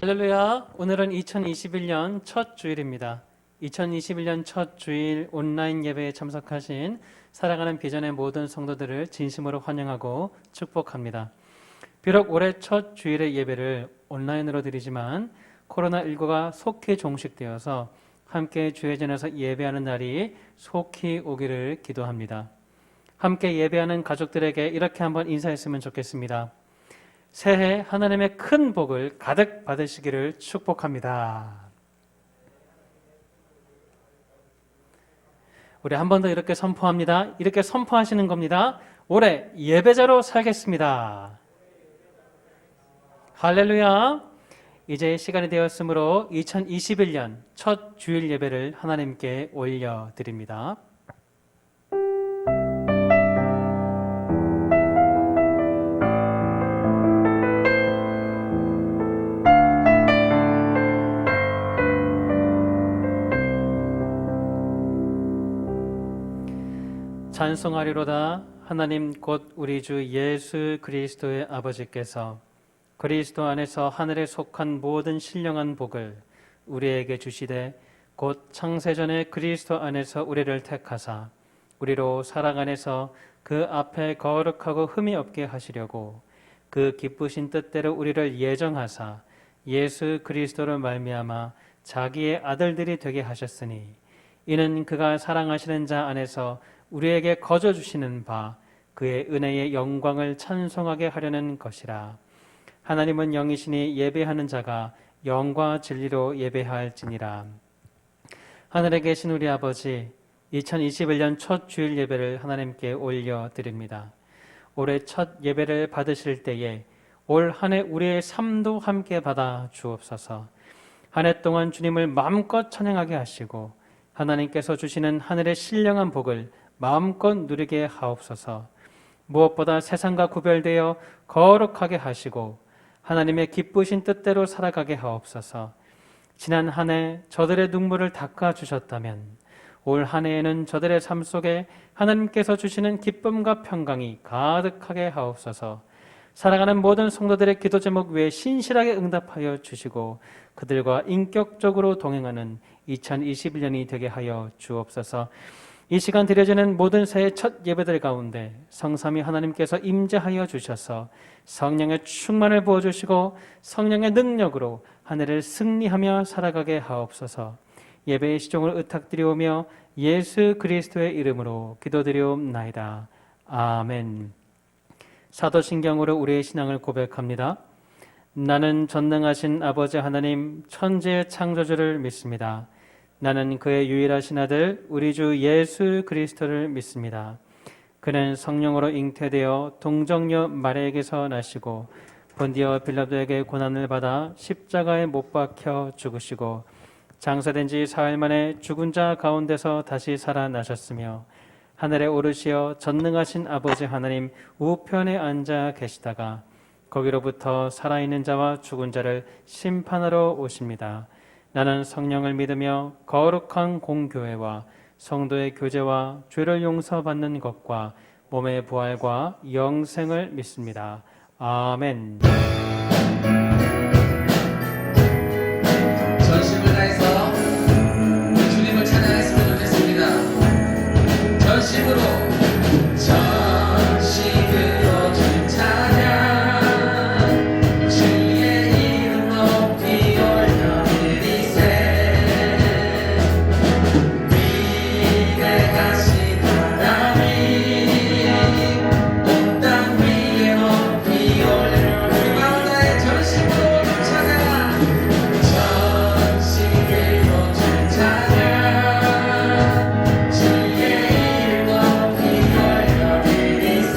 할렐루야. 오늘은 2021년 첫 주일입니다. 2021년 첫 주일 온라인 예배에 참석하신 살아가는 비전의 모든 성도들을 진심으로 환영하고 축복합니다. 비록 올해 첫 주일의 예배를 온라인으로 드리지만 코로나19가 속히 종식되어서 함께 주회전에서 예배하는 날이 속히 오기를 기도합니다. 함께 예배하는 가족들에게 이렇게 한번 인사했으면 좋겠습니다. 새해 하나님의 큰 복을 가득 받으시기를 축복합니다. 우리 한 번 더 이렇게 선포합니다. 이렇게 선포하시는 겁니다. 올해 예배자로 살겠습니다. 할렐루야. 이제 시간이 되었으므로 2021년 첫 주일 예배를 하나님께 올려드립니다. 찬송하리로다. 하나님 곧 우리 주 예수 그리스도의 아버지께서 그리스도 안에서 하늘에 속한 모든 신령한 복을 우리에게 주시되 곧 창세전에 그리스도 안에서 우리를 택하사 우리로 사랑 안에서 그 앞에 거룩하고 흠이 없게 하시려고 그 기쁘신 뜻대로 우리를 예정하사 예수 그리스도로 말미암아 자기의 아들들이 되게 하셨으니 이는 그가 사랑하시는 자 안에서 우리에게 거저 주시는 바 그의 은혜의 영광을 찬송하게 하려는 것이라. 하나님은 영이시니 예배하는 자가 영과 진리로 예배할지니라. 하늘에 계신 우리 아버지, 2021년 첫 주일 예배를 하나님께 올려드립니다. 올해 첫 예배를 받으실 때에 올 한 해 우리의 삶도 함께 받아 주옵소서. 한 해 동안 주님을 마음껏 찬양하게 하시고 하나님께서 주시는 하늘의 신령한 복을 마음껏 누리게 하옵소서. 무엇보다 세상과 구별되어 거룩하게 하시고 하나님의 기쁘신 뜻대로 살아가게 하옵소서. 지난 한 해 저들의 눈물을 닦아주셨다면 올 한 해에는 저들의 삶 속에 하나님께서 주시는 기쁨과 평강이 가득하게 하옵소서. 살아가는 모든 성도들의 기도 제목 외에 신실하게 응답하여 주시고 그들과 인격적으로 동행하는 2021년이 되게 하여 주옵소서. 이 시간 드려지는 모든 새해 첫 예배들 가운데 성삼위 하나님께서 임재하여 주셔서 성령의 충만을 부어주시고 성령의 능력으로 한 해를 승리하며 살아가게 하옵소서. 예배의 시종을 의탁드리오며 예수 그리스도의 이름으로 기도드리옵나이다. 아멘. 사도신경으로 우리의 신앙을 고백합니다. 나는 전능하신 아버지 하나님 천지의 창조주를 믿습니다. 나는 그의 유일하신 아들 우리 주 예수 그리스도를 믿습니다. 그는 성령으로 잉태되어 동정녀 마리아에게서 나시고 본디오 빌라도에게 고난을 받아 십자가에 못 박혀 죽으시고 장사된 지 사흘 만에 죽은 자 가운데서 다시 살아나셨으며 하늘에 오르시어 전능하신 아버지 하나님 우편에 앉아 계시다가 거기로부터 살아있는 자와 죽은 자를 심판하러 오십니다. 나는 성령을 믿으며 거룩한 공교회와 성도의 교제와 죄를 용서받는 것과 몸의 부활과 영생을 믿습니다. 아멘. 전심을 다해서 주님을 찬양했으면 좋겠습니다. 전심으로 주님 찬양 주의 이름 높이 올려드리세 위대하신 하나님 온 땅 위에 높이 올려 우리 마음 다해 전심으로 찬양 전심으로 찬양 주의 이름 높이 올려드리세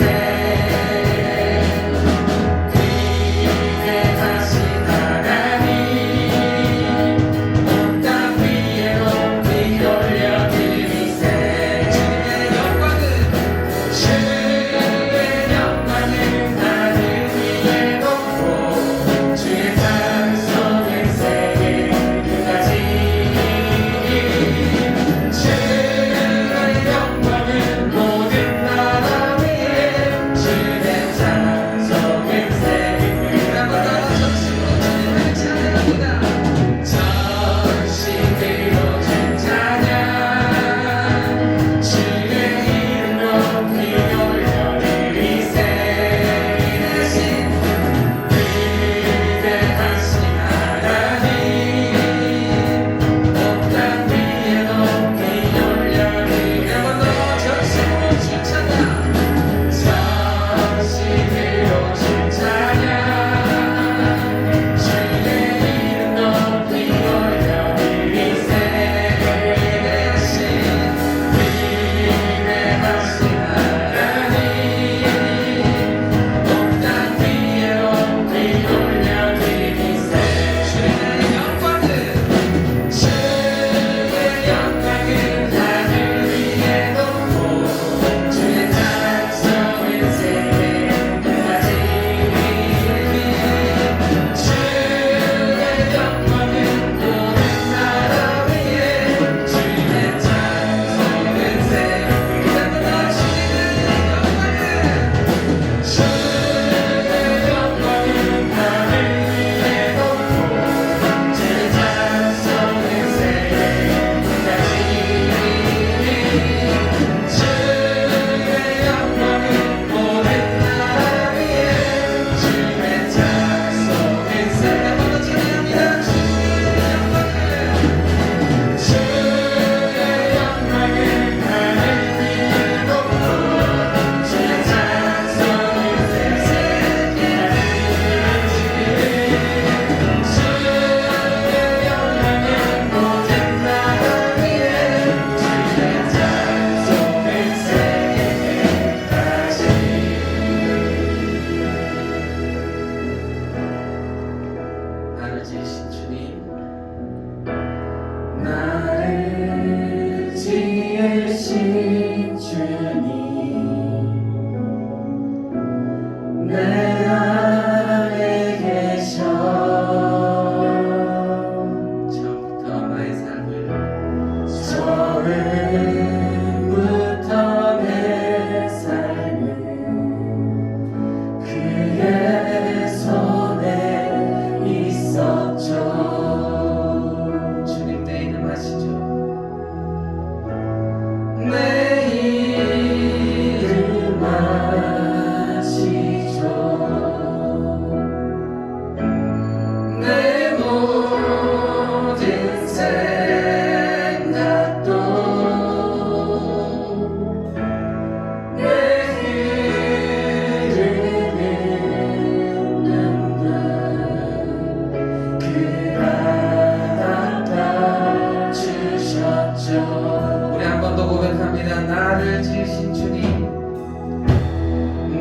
계신 주님,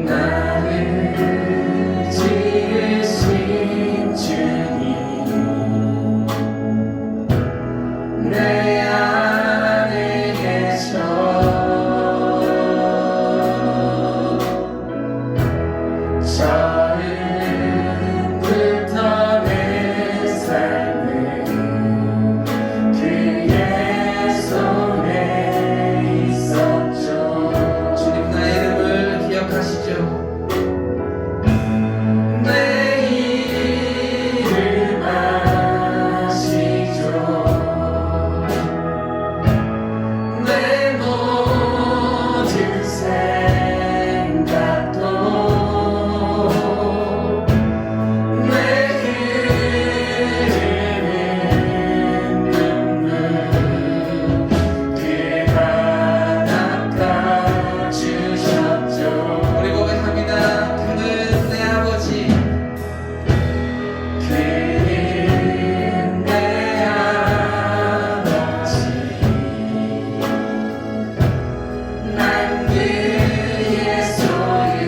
나를 지으신 주님, 내 안에 계셔. 처음부터 내 삶은 그의 손에 있었죠. 주님 나의 이름을 기억하시죠. 내 이름 아시죠. 내 모든 생각도 내 흐르는 눈물 그가 닦아주셨죠. 우리 고백합니다. 그는 내 아버지, 그는 내 아버지, 난 그의 소유.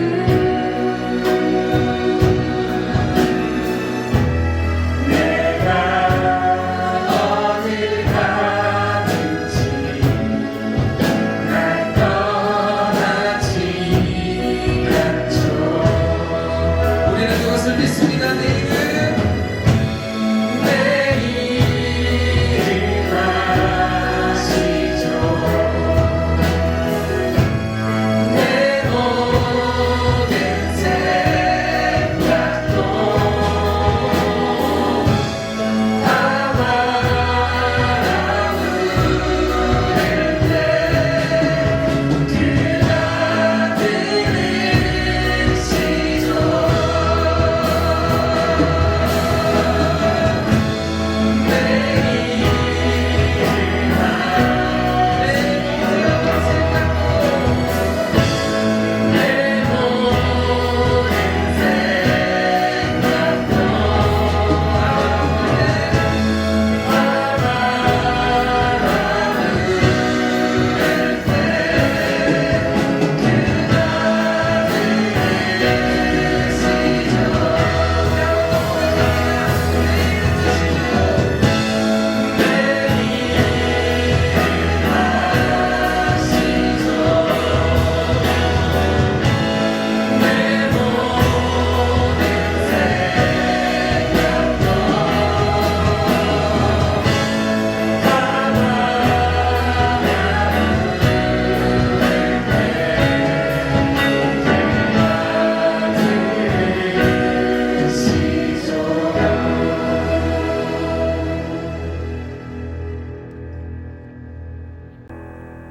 내가 어딜 가든지 날 떠나지 않죠. 우리는 그것을 믿습니다. 내 이름 아시죠. 내 모든 생각도 다 말아부를 때 그가 들으시죠. 내 이름 내 모든 생각도 내 모든 생각도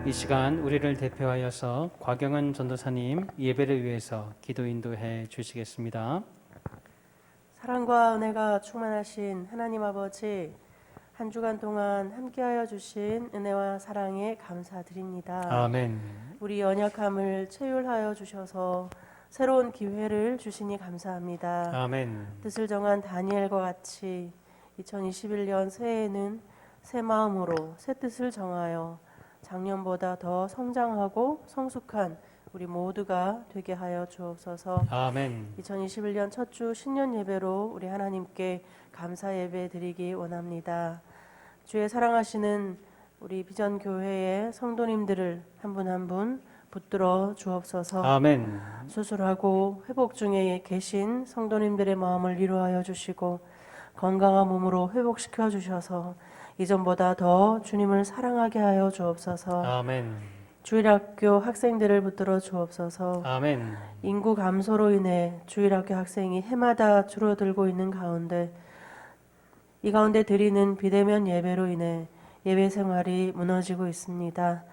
이 시간 우리를 대표하여서 곽영은 전도사님 예배를 위해서 기도 인도해 주시겠습니다. 사랑과 은혜가 충만하신 하나님 아버지, 한 주간 동안 함께하여 주신 은혜와 사랑에 감사드립니다. 아멘. 우리 연약함을 체휼하여 주셔서 새로운 기회를 주시니 감사합니다. 아멘. 뜻을 정한 다니엘과 같이 2021년 새해에는 새 마음으로 새 뜻을 정하여 작년보다 더 성장하고 성숙한 우리 모두가 되게 하여 주옵소서. 아멘. 2021년 첫 주 신년 예배로 우리 하나님께 감사 예배 드리기 원합니다. 주의 사랑하시는 우리 비전 교회의 성도님들을 한 분 한 분 붙들어 주옵소서. 아멘. 수술하고 회복 중에 계신 성도님들의 마음을 위로하여 주시고 건강한 몸으로 회복시켜 주셔서 이전보다 더 주님을 사랑하게 하여 주옵소서. 아멘. 주일학교 학생들을 붙들어 주옵소서. 아멘. 인구 감소로 인해 주일학교 학생이 해마다 줄어들고 있는 가운데 이 가운데 드리는 비대면 예배로 인해 예배 생활이 무너지고 있습니다.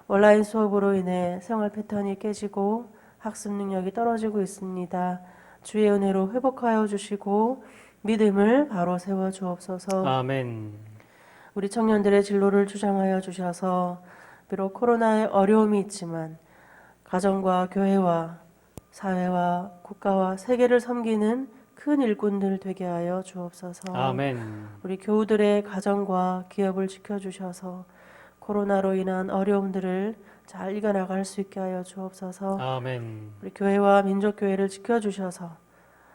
온라인 수업으로 인해 생활 패턴이 깨지고 학습 능력이 떨어지고 있습니다. 주의 은혜로 회복하여 주시고 믿음을 바로 세워 주옵소서. 아멘. 우리 청년들의 진로를 주장하여 주셔서 비록 코로나의 어려움이 있지만 가정과 교회와 사회와 국가와 세계를 섬기는 큰 일꾼들 되게 하여 주옵소서. 아멘. 우리 교우들의 가정과 기업을 지켜주셔서 코로나로 인한 어려움들을 잘 이겨나갈 수 있게 하여 주옵소서. 아멘. 우리 교회와 민족교회를 지켜주셔서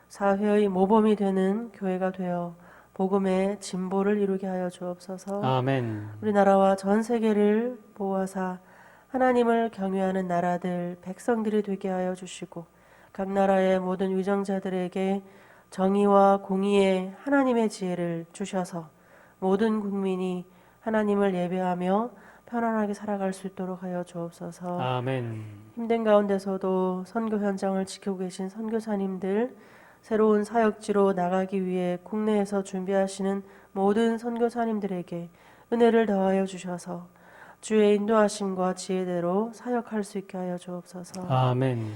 사회의 모범이 되는 교회가 되어 복음의 진보를 이루게 하여 주옵소서. 아멘. 우리나라와 전 세계를 보호하사 하나님을 경외하는 나라들, 백성들이 되게 하여 주시고 각 나라의 모든 위정자들에게 정의와 공의의 하나님의 지혜를 주셔서 모든 국민이 하나님을 예배하며 편안하게 살아갈 수 있도록 하여 주옵소서. 아멘. 힘든 가운데서도 선교 현장을 지키고 계신 선교사님들, 새로운 사역지로 나가기 위해 국내에서 준비하시는 모든 선교사님들에게 은혜를 더하여 주셔서 주의 인도하심과 지혜대로 사역할 수 있게 하여 주옵소서. 아멘.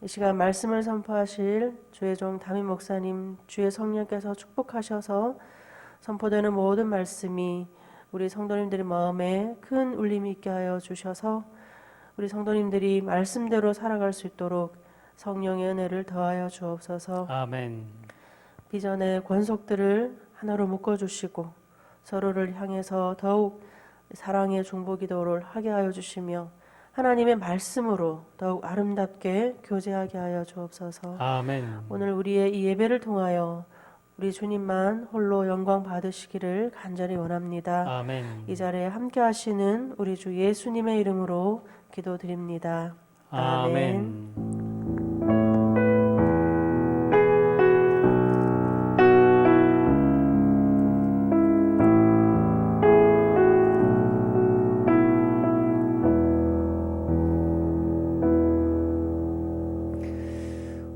이 시간 말씀을 선포하실 주의 종 담임 목사님, 주의 성령께서 축복하셔서 선포되는 모든 말씀이 우리 성도님들의 마음에 큰 울림이 있게 하여 주셔서 우리 성도님들이 말씀대로 살아갈 수 있도록 성령의 은혜를 더하여 주옵소서. 아멘. 비전의 권속들을 하나로 묶어주시고 서로를 향해서 더욱 사랑의 중보기도를 하게 하여 주시며 하나님의 말씀으로 더욱 아름답게 교제하게 하여 주옵소서. 아멘. 오늘 우리의 이 예배를 통하여 우리 주님만 홀로 영광 받으시기를 간절히 원합니다. 아멘. 이 자리에 함께 하시는 우리 주 예수님의 이름으로 기도드립니다. 아멘.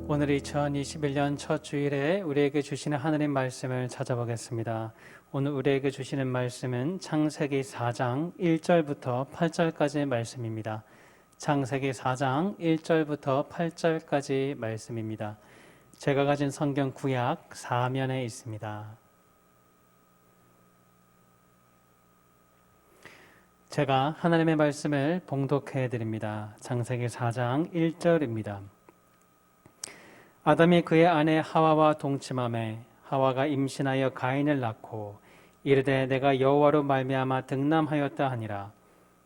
오늘 2021년 첫 주일에 우리에게 주시는 하나님 말씀을 찾아보겠습니다. 오늘 우리에게 주시는 말씀은 창세기 4장 1절부터 8절까지의 말씀입니다. 창세기 4장 1절부터 8절까지 말씀입니다. 제가 가진 성경 구약 4면에 있습니다. 제가 하나님의 말씀을 봉독해 드립니다. 창세기 4장 1절입니다. 아담이 그의 아내 하와와 동침하매 하와가 임신하여 가인을 낳고 이르되 내가 여호와로 말미암아 득남하였다 하니라.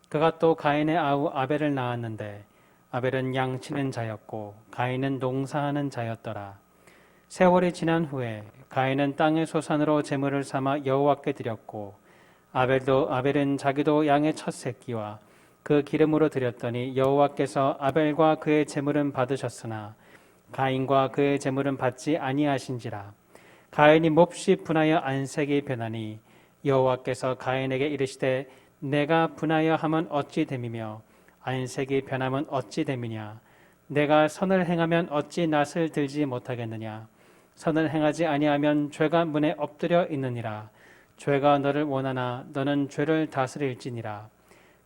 그가 또 가인의 아우 아벨을 낳았는데 아벨은 양치는 자였고 가인은 농사하는 자였더라. 세월이 지난 후에 가인은 땅의 소산으로 제물을 삼아 여호와께 드렸고 아벨은 자기도 양의 첫 새끼와 그 기름으로 드렸더니 여호와께서 아벨과 그의 제물은 받으셨으나 가인과 그의 제물은 받지 아니하신지라. 가인이 몹시 분하여 안색이 변하니 여호와께서 가인에게 이르시되 내가 분하여 함은 어찌 됨이며 안색이 변함은 어찌 됨이냐. 내가 선을 행하면 어찌 낯을 들지 못하겠느냐. 선을 행하지 아니하면 죄가 문에 엎드려 있느니라. 죄가 너를 원하나 너는 죄를 다스릴지니라.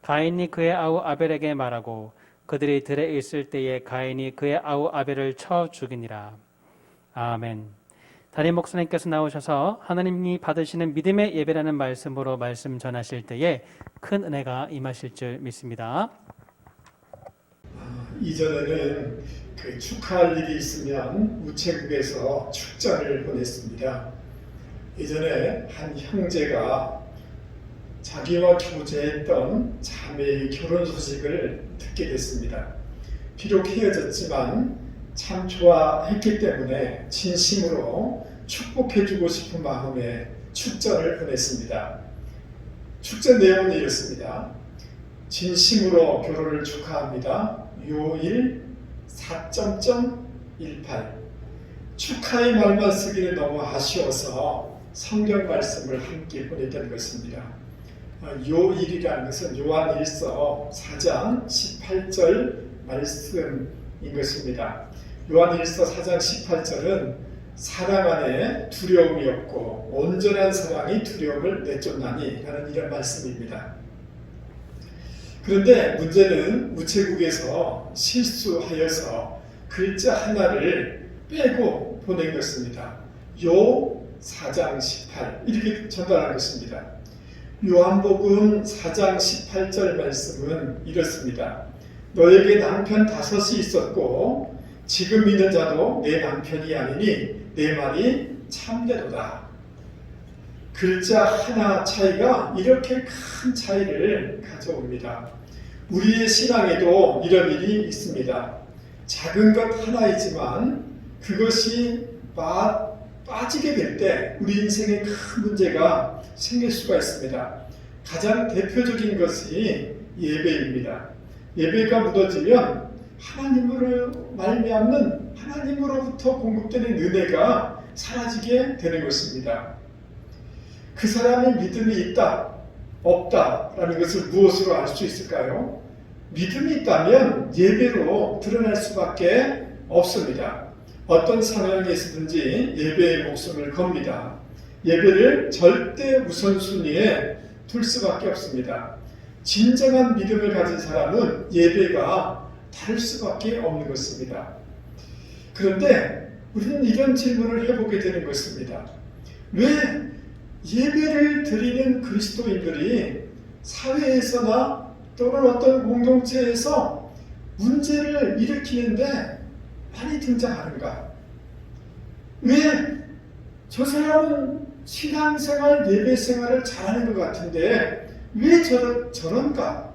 가인이 그의 아우 아벨에게 말하고 그들이 들에 있을 때에 가인이 그의 아우 아벨을 쳐 죽이니라. 아멘. 담임 목사님께서 나오셔서 하나님이 받으시는 믿음의 예배라는 말씀으로 말씀 전하실 때에 큰 은혜가 임하실 줄 믿습니다. 이전에는 그 축하할 일이 있으면 우체국에서 축전을 보냈습니다. 예전에 한 형제가 자기와 교제했던 자매의 결혼 소식을 듣게 됐습니다. 비록 헤어졌지만 참 좋아했기 때문에 진심으로 축복해주고 싶은 마음에 축전을 보냈습니다. 축전 내용은 이렇습니다. 진심으로 결혼을 축하합니다. 요일 4.18 축하의 말만 쓰기는 너무 아쉬워서 성경 말씀을 함께 보냈던 것입니다. 요일이라는 것은 요한일서 4장 18절 말씀인 것입니다. 요한일서 4장 18절은 사랑 안에 두려움이 없고 온전한 사랑이 두려움을 내쫓나니 라는 이런 말씀입니다. 그런데 문제는 우체국에서 실수하여서 글자 하나를 빼고 보낸 것입니다. 요 4장 18 이렇게 전달한 것입니다. 요한복음 4장 18절 말씀은 이렇습니다. 너에게 남편 5이 있었고 지금 있는 자도 내 남편이 아니니 내 말이 참되도다. 글자 하나 차이가 이렇게 큰 차이를 가져옵니다. 우리의 신앙에도 이런 일이 있습니다. 작은 것 하나이지만 그것이 빠지게 될 때 우리 인생에 큰 문제가 생길 수가 있습니다. 가장 대표적인 것이 예배입니다. 예배가 무너지면 하나님으로 말미암는 하나님으로부터 공급되는 은혜가 사라지게 되는 것입니다. 그 사람의 믿음이 있다, 없다라는 것을 무엇으로 알 수 있을까요? 믿음이 있다면 예배로 드러날 수밖에 없습니다. 어떤 상황에서든지 예배의 목숨을 겁니다. 예배를 절대 우선순위에 둘 수밖에 없습니다. 진정한 믿음을 가진 사람은 예배가 다를 수밖에 없는 것입니다. 그런데 우리는 이런 질문을 해보게 되는 것입니다. 왜 예배를 드리는 그리스도인들이 사회에서나 또는 어떤 공동체에서 문제를 일으키는데 많이 등장하는가? 왜 저 사람은 신앙생활, 예배생활을 잘하는 것 같은데 왜 저런가?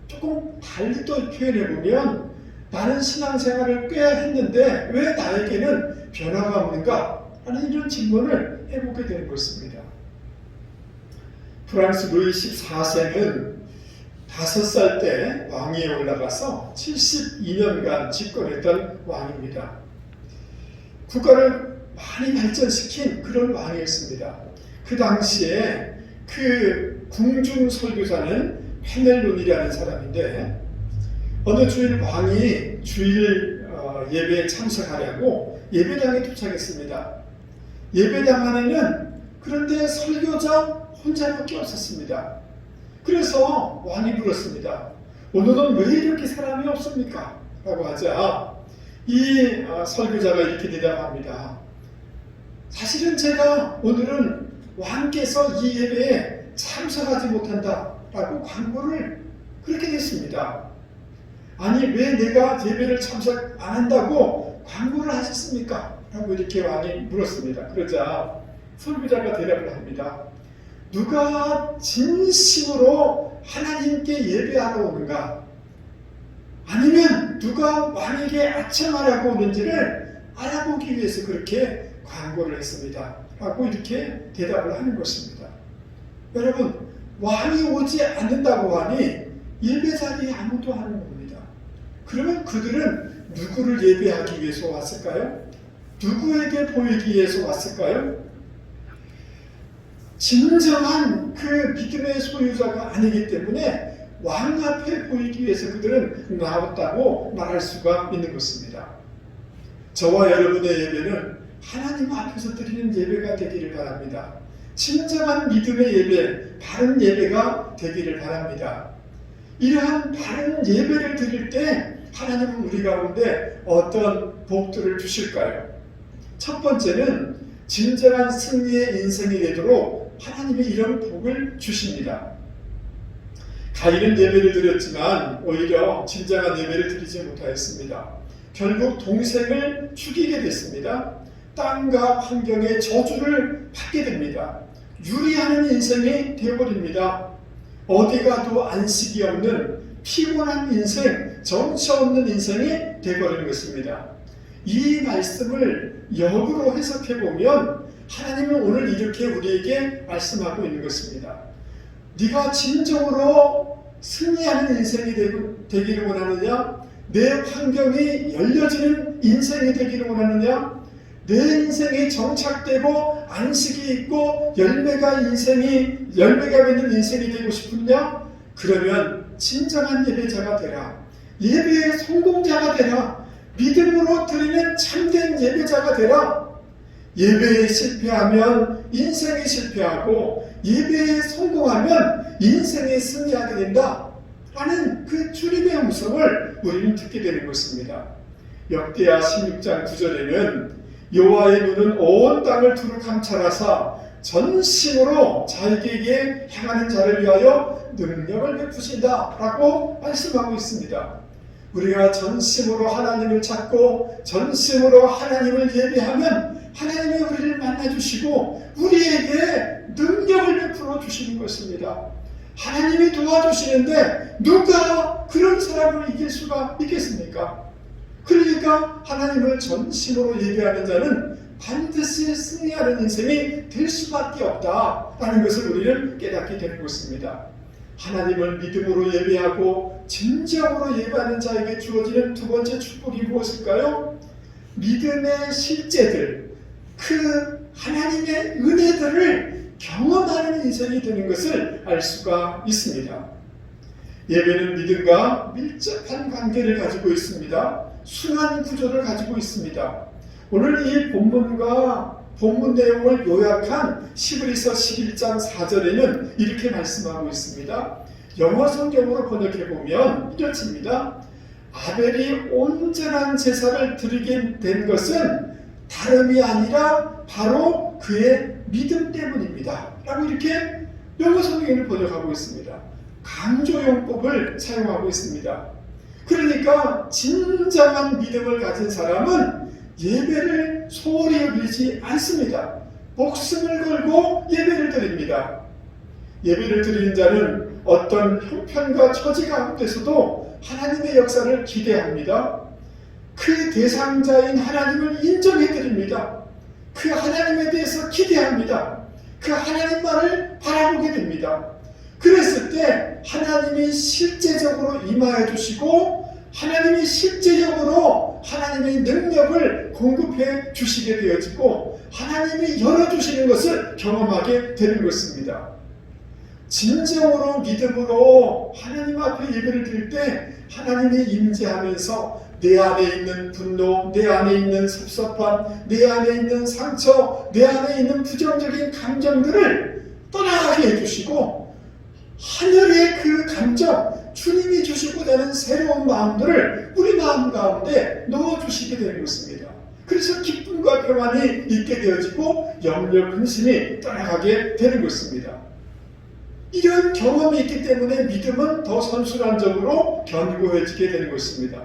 조금 달리 또 표현해보면 나는 신앙생활을 꽤 했는데 왜 나에게는 변화가 없는가? 하는 이런 질문을 해보게 되는 것입니다. 프랑스 루이 14세는 5살 때 왕위에 올라가서 72년간 집권했던 왕입니다. 국가를 많이 발전시킨 그런 왕이었습니다. 그 당시에 그 궁중 설교자는 페넬론이라는 사람인데 어느 주일 왕이 주일 예배에 참석하려고 예배당에 도착했습니다. 예배당 안에는 그런데 설교자 혼자밖에 없었습니다. 그래서 왕이 물었습니다. 오늘은 왜 이렇게 사람이 없습니까? 라고 하자 이 설교자가 이렇게 대답합니다. 사실은 제가 오늘은 왕께서 이 예배에 참석하지 못한다 라고 광고를 그렇게 냈습니다. 아니 왜 내가 예배를 참석 안 한다고 광고를 하셨습니까? 라고 이렇게 왕이 물었습니다. 그러자 설교자가 대답을 합니다. 누가 진심으로 하나님께 예배하러 오는가? 아니면 누가 왕에게 아첨하려고 오는지를 알아보기 위해서 그렇게 광고를 했습니다. 라고 이렇게 대답을 하는 것입니다. 여러분, 왕이 오지 않는다고 하니 예배 자리에 아무도 안 옵니다. 그러면 그들은 누구를 예배하기 위해서 왔을까요? 누구에게 보이기 위해서 왔을까요? 진정한 그 믿음의 소유자가 아니기 때문에 왕 앞에 보이기 위해서 그들은 나왔다고 말할 수가 있는 것입니다. 저와 여러분의 예배는 하나님 앞에서 드리는 예배가 되기를 바랍니다. 진정한 믿음의 예배, 바른 예배가 되기를 바랍니다. 이러한 바른 예배를 드릴 때 하나님은 우리 가운데 어떤 복들을 주실까요? 첫 번째는 진정한 승리의 인생이 되도록 하나님이 이런 복을 주십니다. 가인은 예배를 드렸지만 오히려 진정한 예배를 드리지 못하였습니다. 결국 동생을 죽이게 됐습니다. 땅과 환경의 저주를 받게 됩니다. 유리하는 인생이 되어버립니다. 어디 가도 안식이 없는 피곤한 인생, 정처 없는 인생이 되어버리는 것입니다. 이 말씀을 역으로 해석해보면 하나님은 오늘 이렇게 우리에게 말씀하고 있는 것입니다. 네가 진정으로 승리하는 인생이 되기를 원하느냐? 내 환경이 열려지는 인생이 되기를 원하느냐? 내 인생이 정착되고 안식이 있고 열매가 맺는 인생이 되고 싶으냐? 그러면 진정한 예배자가 되라. 예배의 성공자가 되라. 믿음으로 드리는 참된 예배자가 되라. 예배에 실패하면 인생이 실패하고 예배에 성공하면 인생에 승리하게 된다 라는 그 주님의 음성을 우리는 듣게 되는 것입니다. 역대하 16장 9절에는 여호와의 눈은 온 땅을 두루 감찰하사 전심으로 자기에게 향하는 자를 위하여 능력을 베푸신다 라고 말씀하고 있습니다. 우리가 전심으로 하나님을 찾고 전심으로 하나님을 예배하면 하나님이 우리를 만나주시고 우리에게 능력을 베풀어 주시는 것입니다. 하나님이 도와주시는데 누가 그런 사람을 이길 수가 있겠습니까? 그러니까 하나님을 전심으로 예배하는 자는 반드시 승리하는 인생이 될 수밖에 없다라는 것을 우리는 깨닫게 되는 것입니다. 하나님을 믿음으로 예배하고 진정으로 예배하는 자에게 주어지는 두 번째 축복이 무엇일까요? 믿음의 실제들, 그 하나님의 은혜들을 경험하는 인생이 되는 것을 알 수가 있습니다. 예배는 믿음과 밀접한 관계를 가지고 있습니다. 순환 구조를 가지고 있습니다. 오늘 이 본문 내용을 요약한 히브리서 11장 4절에는 이렇게 말씀하고 있습니다. 영어 성경으로 번역해 보면 이렇습니다. 아벨이 온전한 제사를 드리게 된 것은 다름이 아니라 바로 그의 믿음 때문입니다. 라고 이렇게 영어 성경을 번역하고 있습니다. 강조용법을 사용하고 있습니다. 그러니까 진정한 믿음을 가진 사람은 예배를 소홀히 여기지 않습니다. 목숨을 걸고 예배를 드립니다. 예배를 드리는 자는 어떤 형편과 처지 가운데서도 하나님의 역사를 기대합니다. 그 대상자인 하나님을 인정해 드립니다. 그 하나님에 대해서 기대합니다. 그 하나님만을 바라보게 됩니다. 그랬을 때 하나님이 실제적으로 임하여 주시고 하나님이 실제적으로 하나님의 능력을 공급해 주시게 되어지고 하나님이 열어주시는 것을 경험하게 되는 것입니다. 진정으로 믿음으로 하나님 앞에 예배를 드릴 때 하나님이 임재하면서 내 안에 있는 분노, 내 안에 있는 섭섭함, 내 안에 있는 상처, 내 안에 있는 부정적인 감정들을 떠나게 해주시고 하늘의 그 감정, 주님이 주시고자 하는 새로운 마음들을 우리 마음 가운데 넣어주시게 되는 것입니다. 그래서 기쁨과 평안이 있게 되어지고 염려, 근심이 떠나가게 되는 것입니다. 이런 경험이 있기 때문에 믿음은 더 선순환적으로 견고해지게 되는 것입니다.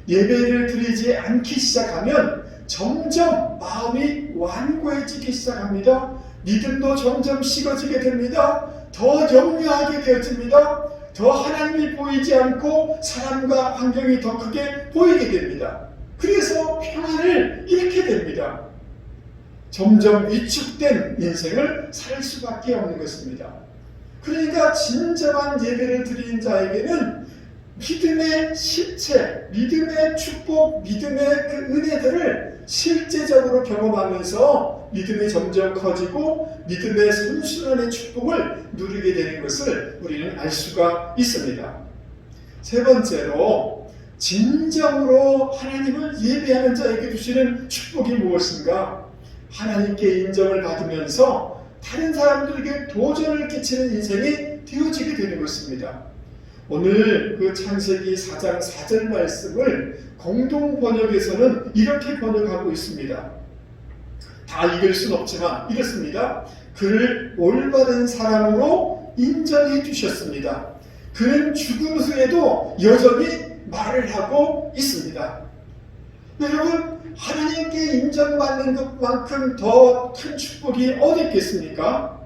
예배를 드리지 않기 시작하면 점점 마음이 완고해지기 시작합니다. 믿음도 점점 식어지게 됩니다. 더 염려하게 되어집니다. 더 하나님이 보이지 않고 사람과 환경이 더 크게 보이게 됩니다. 그래서 평안을 잃게 됩니다. 점점 위축된 인생을 살 수밖에 없는 것입니다. 그러니까 진정한 예배를 드리는 자에게는 믿음의 실체, 믿음의 축복, 믿음의 그 은혜들을 실제적으로 경험하면서 믿음이 점점 커지고 믿음의 선순환의 축복을 누리게 되는 것을 우리는 알 수가 있습니다. 세 번째로 진정으로 하나님을 예배하는 자에게 주시는 축복이 무엇인가? 하나님께 인정을 받으면서 다른 사람들에게 도전을 끼치는 인생이 되어지게 되는 것입니다. 오늘 그 창세기 4장 4절 말씀을 공동 번역에서는 이렇게 번역하고 있습니다. 다 읽을 수는 없지만 이렇습니다. 그를 올바른 사람으로 인정해 주셨습니다. 그는 죽은 후에도 여전히 말을 하고 있습니다. 여러분, 하나님께 인정받는 것만큼 더 큰 축복이 어디 있겠습니까?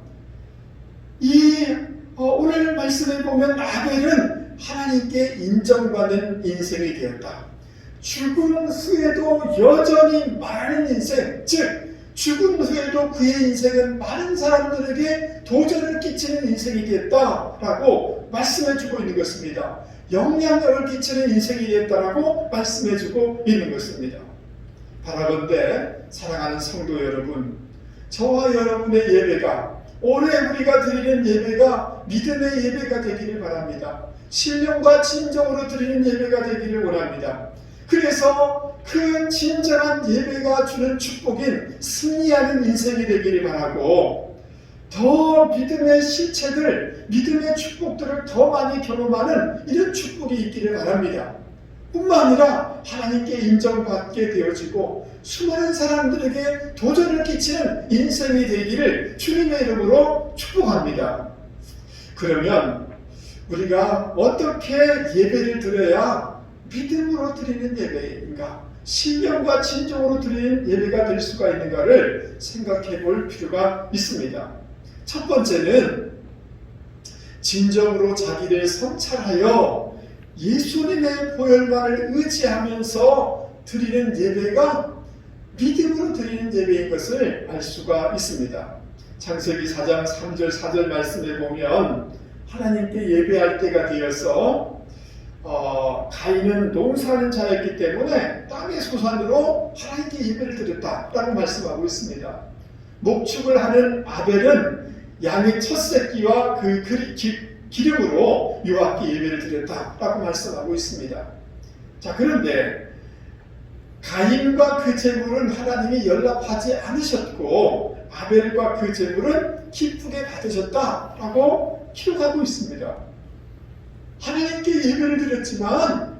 오늘 말씀에 보면 아벨은 하나님께 인정받는 인생이 되었다. 죽은 후에도 여전히 많은 인생, 즉 죽은 후에도 그의 인생은 많은 사람들에게 도전을 끼치는 인생이 되었다라고 말씀해주고 있는 것입니다. 영향력을 끼치는 인생이 되었다라고 말씀해주고 있는 것입니다. 바라건대 사랑하는 성도 여러분, 저와 여러분의 예배가 올해 우리가 드리는 예배가 믿음의 예배가 되기를 바랍니다. 신령과 진정으로 드리는 예배가 되기를 원합니다. 그래서 그 진정한 예배가 주는 축복인 승리하는 인생이 되기를 바라고 더 믿음의 실체들, 믿음의 축복들을 더 많이 경험하는 이런 축복이 있기를 바랍니다. 뿐만 아니라 하나님께 인정받게 되어지고 수많은 사람들에게 도전을 끼치는 인생이 되기를 주님의 이름으로 축복합니다. 그러면 우리가 어떻게 예배를 드려야 믿음으로 드리는 예배인가, 신령과 진정으로 드리는 예배가 될 수가 있는가를 생각해 볼 필요가 있습니다. 첫 번째는 진정으로 자기를 성찰하여 예수님의 보혈만을 의지하면서 드리는 예배가 믿음으로 드리는 예배인 것을 알 수가 있습니다. 창세기 4장 3절 4절 말씀에 보면 하나님께 예배할 때가 되어서 가인은 농사하는 자였기 때문에 땅의 소산으로 하나님께 예배를 드렸다라고 말씀하고 있습니다. 목축을 하는 아벨은 양의 첫 새끼와 그 기름으로 여호와께 예배를 드렸다라고 말씀하고 있습니다. 자, 그런데 가인과 그 제물은 하나님이 연락하지 않으셨고 아벨과 그 제물은 기쁘게 받으셨다라고 기록하고 있습니다. 하나님께 예배를 드렸지만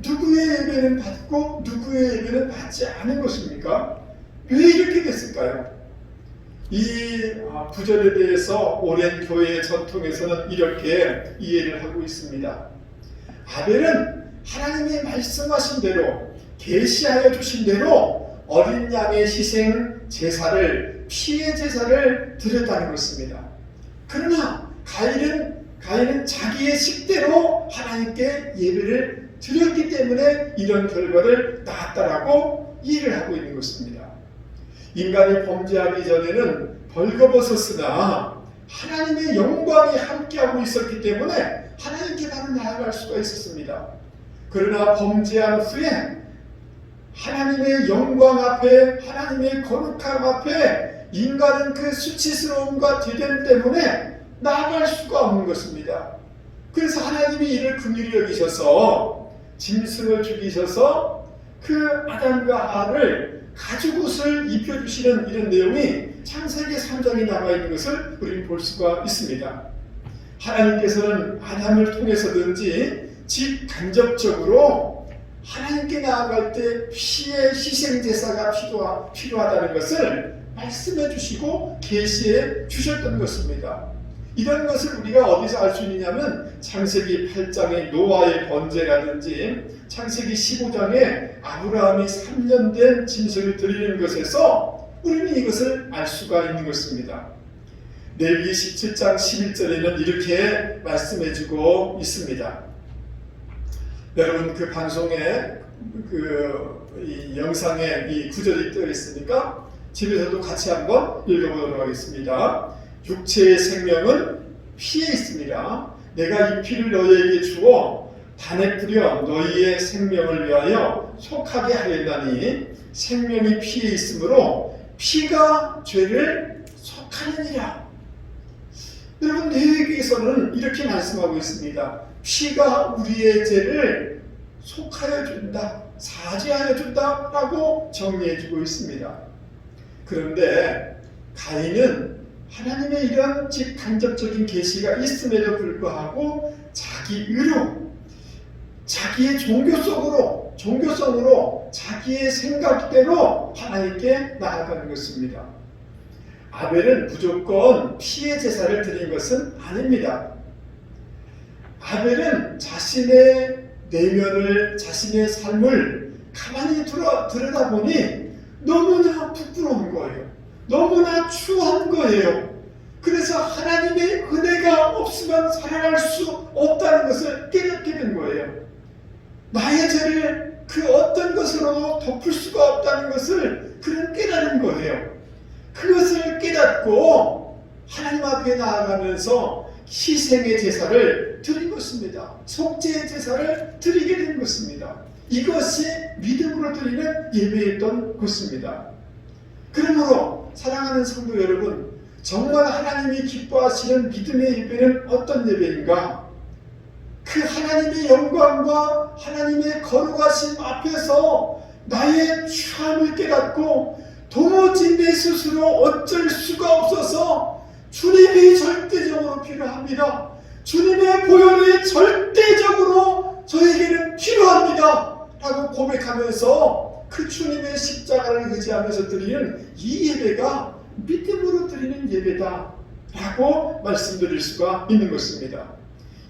누구의 예배는 받고 누구의 예배는 받지 않은 것입니까? 왜 이렇게 됐을까요? 이 구절에 대해서 오랜 교회의 전통에서는 이렇게 이해를 하고 있습니다. 아벨은 하나님이 말씀하신 대로 계시하여 주신 대로 어린 양의 희생 제사를 피의 제사를 드렸다는 것입니다. 그러나 가인은 자기의 식대로 하나님께 예배를 드렸기 때문에 이런 결과를 낳았다라고 이해를 하고 있는 것입니다. 인간이 범죄하기 전에는 벌거벗었으나 하나님의 영광이 함께하고 있었기 때문에 하나님께 바로 나아갈 수가 있었습니다. 그러나 범죄한 후에 하나님의 영광 앞에, 하나님의 거룩함 앞에 인간은 그 수치스러움과 죄됨 때문에 나아갈 수가 없는 것입니다. 그래서 하나님이 이를 긍휼히 여기셔서 짐승을 죽이셔서 그 아담과 하와를 가죽옷을 입혀주시는 이런 내용이 창세기 3장에 나와 있는 것을 우리는 볼 수가 있습니다. 하나님께서는 아담을 통해서든지 직간접적으로 하나님께 나아갈 때 피의 희생제사가 필요하다는 것을 말씀해 주시고 계시해 주셨던 것입니다. 이런 것을 우리가 어디서 알 수 있느냐면 창세기 8장의 노아의 번제라든지 창세기 15장에 아브라함이 3년 된 짐승을 드리는 것에서 우리는 이것을 알 수가 있는 것입니다. 레위기 17장 11절에는 이렇게 말씀해 주고 있습니다. 여러분 그 방송에 이 영상에 이 구절이 떠 있으니까 집에서도 같이 한번 읽어보도록 하겠습니다. 육체의 생명은 피에 있습니다. 내가 이 피를 너희에게 주어 단에 뿌려 너희의 생명을 위하여 속하게 하려나니 생명이 피에 있으므로 피가 죄를 속하느니라. 여러분 레위기에서는 이렇게 말씀하고 있습니다. 피가 우리의 죄를 속하여 준다, 사죄하여 준다라고 정리해 주고 있습니다. 그런데 가인은 하나님의 이런 직간접적인 계시가 있음에도 불구하고 자기 의로, 자기의 종교성으로 자기의 생각대로 하나님께 나아가는 것입니다. 아벨은 무조건 피의 제사를 드린 것은 아닙니다. 아벨은 자신의 내면을, 자신의 삶을 가만히 들여다보니 너무나 부끄러운 거예요. 너무나 추한 거예요. 그래서 하나님의 은혜가 없으면 살아갈 수 없다는 것을 깨닫게 된 거예요. 나의 죄를 그 어떤 것으로도 덮을 수가 없다는 것을 그는 깨달은 거예요. 그것을 깨닫고 하나님 앞에 나아가면서 희생의 제사를 드린 것입니다. 속죄의 제사를 드리게 된 것입니다. 이것이 믿음으로 드리는 예배였던 것입니다. 그러므로 사랑하는 성도 여러분, 정말 하나님이 기뻐하시는 믿음의 예배는 어떤 예배인가? 그 하나님의 영광과 하나님의 거룩하심 앞에서 나의 추함을 깨닫고 도무지 내 스스로 어쩔 수가 없어서 주님이 절대적으로 필요합니다. 주님의 보혈이 절대적으로 저에게는 필요합니다 라고 고백하면서 그 주님의 십자가를 의지하면서 드리는 이 예배가 믿음으로 드리는 예배다 라고 말씀드릴 수가 있는 것입니다.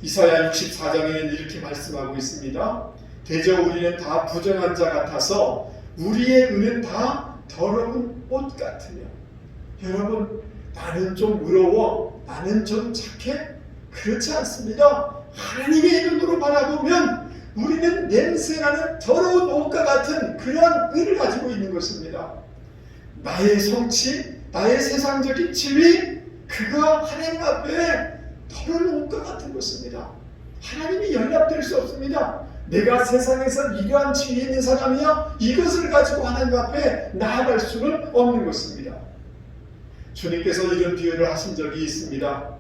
이사야 64장에는 이렇게 말씀하고 있습니다. 대저 우리는 다 부정한 자 같아서 우리의 의는 다 더러운 옷 같으며. 여러분, 나는 좀 의로워, 나는 좀 착해, 그렇지 않습니다. 하나님의 눈으로 바라보면 우리는 냄새나는 더러운 옷과 같은 그러한 의를 가지고 있는 것입니다. 나의 성취, 나의 세상적인 지위, 그가 하나님 앞에 더러운 옷과 같은 것입니다. 하나님이 연락될 수 없습니다. 내가 세상에서 이러한 지위에 있는 사람이야, 이것을 가지고 하나님 앞에 나아갈 수는 없는 것입니다. 주님께서 이런 비유를 하신 적이 있습니다.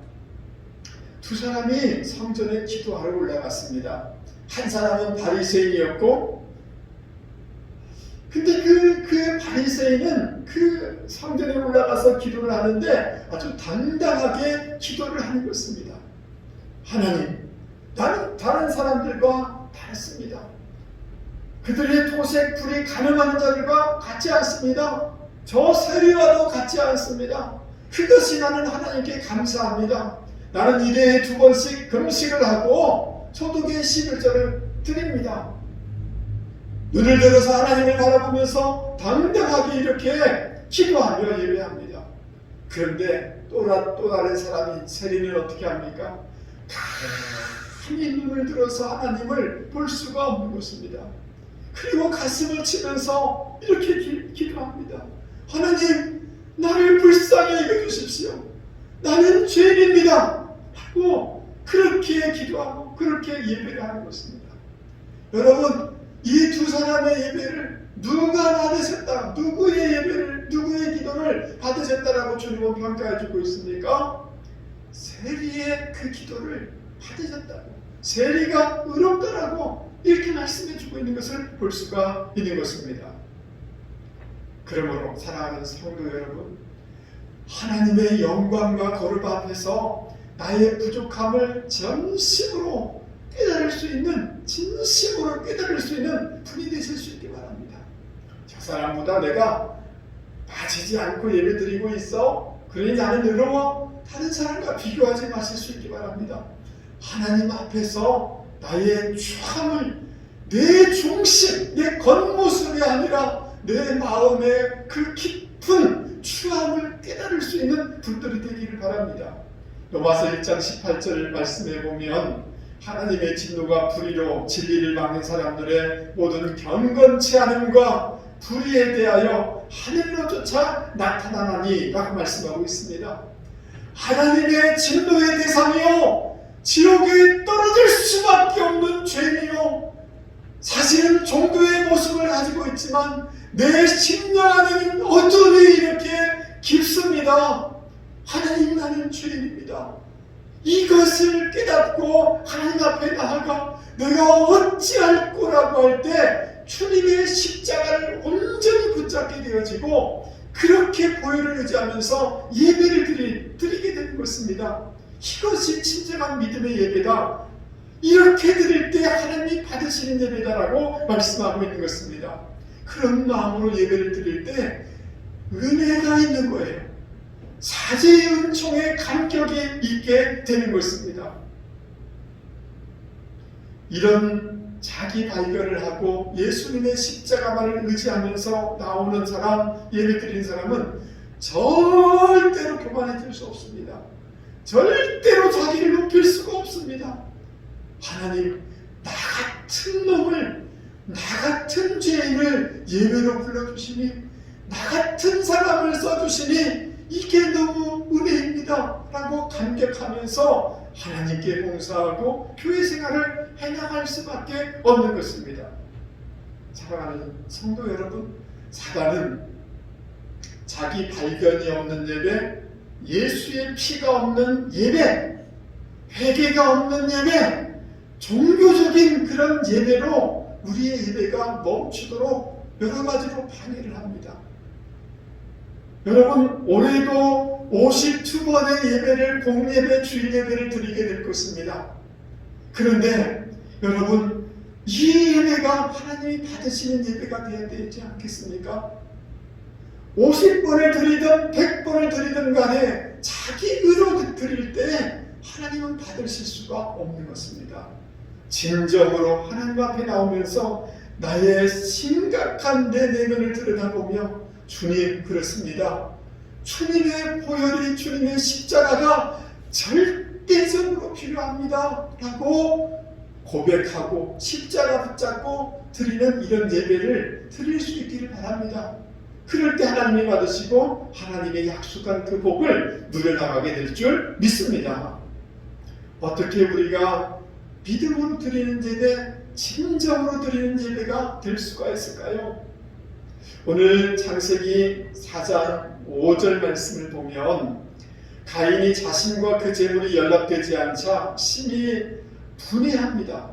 두 사람이 성전에 기도하러 올라갔습니다. 한 사람은 바리새인이었고, 근데 그 바리새인은 그 성전에 올라가서 기도를 하는데 아주 당당하게 기도를 하는 것입니다. 하나님, 나는 다른 사람들과 다릅니다. 그들의 토색, 불이 가늠하는 자들과 같지 않습니다. 저 세리와도 같지 않습니다. 그것이 나는 하나님께 감사합니다. 나는 일회에 2번씩 금식을 하고 소득의 11조를 드립니다. 눈을 들어서 하나님을 바라보면서 당당하게 이렇게 기도하며 예배합니다. 그런데 또 다른 사람이 세리는 어떻게 합니까? 감히 눈을 들어서 하나님을 볼 수가 없는 것입니다. 그리고 가슴을 치면서 이렇게 기도합니다. 하나님, 나를 불쌍히 여겨주십시오. 나는 죄인입니다. 하고 그렇게 기도하고 그렇게 예배를 하는 것입니다. 여러분, 이 두 사람의 예배를 누가 받으셨다? 누구의 예배를, 누구의 기도를 받으셨다라고 주님은 평가해 주고 있습니까? 세리의 그 기도를 받으셨다고, 세리가 의롭다라고 이렇게 말씀해 주고 있는 것을 볼 수가 있는 것입니다. 그러므로 사랑하는 성도 여러분, 하나님의 영광과 거룩 앞에서 나의 부족함을 전심으로 깨달을 수 있는, 진심으로 깨달을 수 있는 분이 되실 수 있기 바랍니다. 저 사람보다 내가 빠지지 않고 예배드리고 있어, 그러니 나는 의로워, 다른 사람과 비교하지 마실 수 있기 바랍니다. 하나님 앞에서 나의 추함을, 내 중심, 내 겉모습이 아니라 내 마음의 그 깊은 추함을 깨달을 수 있는 분들이 되기를 바랍니다. 로마서 1장 18절 말씀에 보면 하나님의 진노가 불의로 진리를 막는 사람들의 모든 경건치 않음과 불의에 대하여 하늘로조차 나타나나니 라고 말씀하고 있습니다. 하나님의 진노의 대상이요, 지옥에 떨어질 수밖에 없는 죄인이요, 사실은 종교의 모습을 가지고 있지만 내 심령 안에는 어둠이 이렇게 깊습니다. 하나님, 나는 죄인입니다. 이것을 깨닫고 하나님 앞에 나아가 내가 어찌할 거라고 할 때 주님의 십자가를 온전히 붙잡게 되어지고 그렇게 보혈을 의지하면서 예배를 드리게 되는 것입니다. 이것이 진정한 믿음의 예배다. 이렇게 드릴 때 하나님이 받으시는 예배다라고 말씀하고 있는 것입니다. 그런 마음으로 예배를 드릴 때 은혜가 있는 거예요. 사제의 은총에 감격이 있게 되는 것입니다. 이런 자기 발견을 하고 예수님의 십자가만을 의지하면서 나오는 사람, 예배 드리는 사람은 절대로 교만해질 수 없습니다. 절대로 자기를 높일 수가 없습니다. 하나님, 나 같은 놈을, 나 같은 죄인을 예배로 불러주시니, 나 같은 사람을 써주시니 이게 너무 은혜입니다 라고 감격하면서 하나님께 봉사하고 교회 생활을 해나갈 수밖에 없는 것입니다. 사랑하는 성도 여러분, 사단은 자기 발견이 없는 예배, 예수의 피가 없는 예배, 회개가 없는 예배, 종교적인 그런 예배로 우리의 예배가 멈추도록 여러 가지로 방해를 합니다. 여러분, 올해도 52번의 예배를, 공예배, 주일예배를 드리게 될 것입니다. 그런데 여러분, 이 예배가 하나님이 받으시는 예배가 되어야 되지 않겠습니까? 50번을 드리든 100번을 드리든 간에 자기 의로 드릴 때 하나님은 받으실 수가 없는 것입니다. 진정으로 하나님 앞에 나오면서 나의 심각한 내 내면을 들여다보며 주님, 그렇습니다. 주님의 보혈이, 주님의 십자가가 절대 절대적으로 필요합니다 라고 고백하고 십자가 붙잡고 드리는 이런 예배를 드릴 수 있기를 바랍니다. 그럴 때 하나님이 받으시고 하나님의 약속한 그 복을 누려나가게 될 줄 믿습니다. 어떻게 우리가 믿음으로 드리는 예배, 진정으로 드리는 예배가 될 수가 있을까요? 오늘 창세기 4장 5절 말씀을 보면 가인이 자신과 그 재물이 연락되지 않자 심히 분해합니다.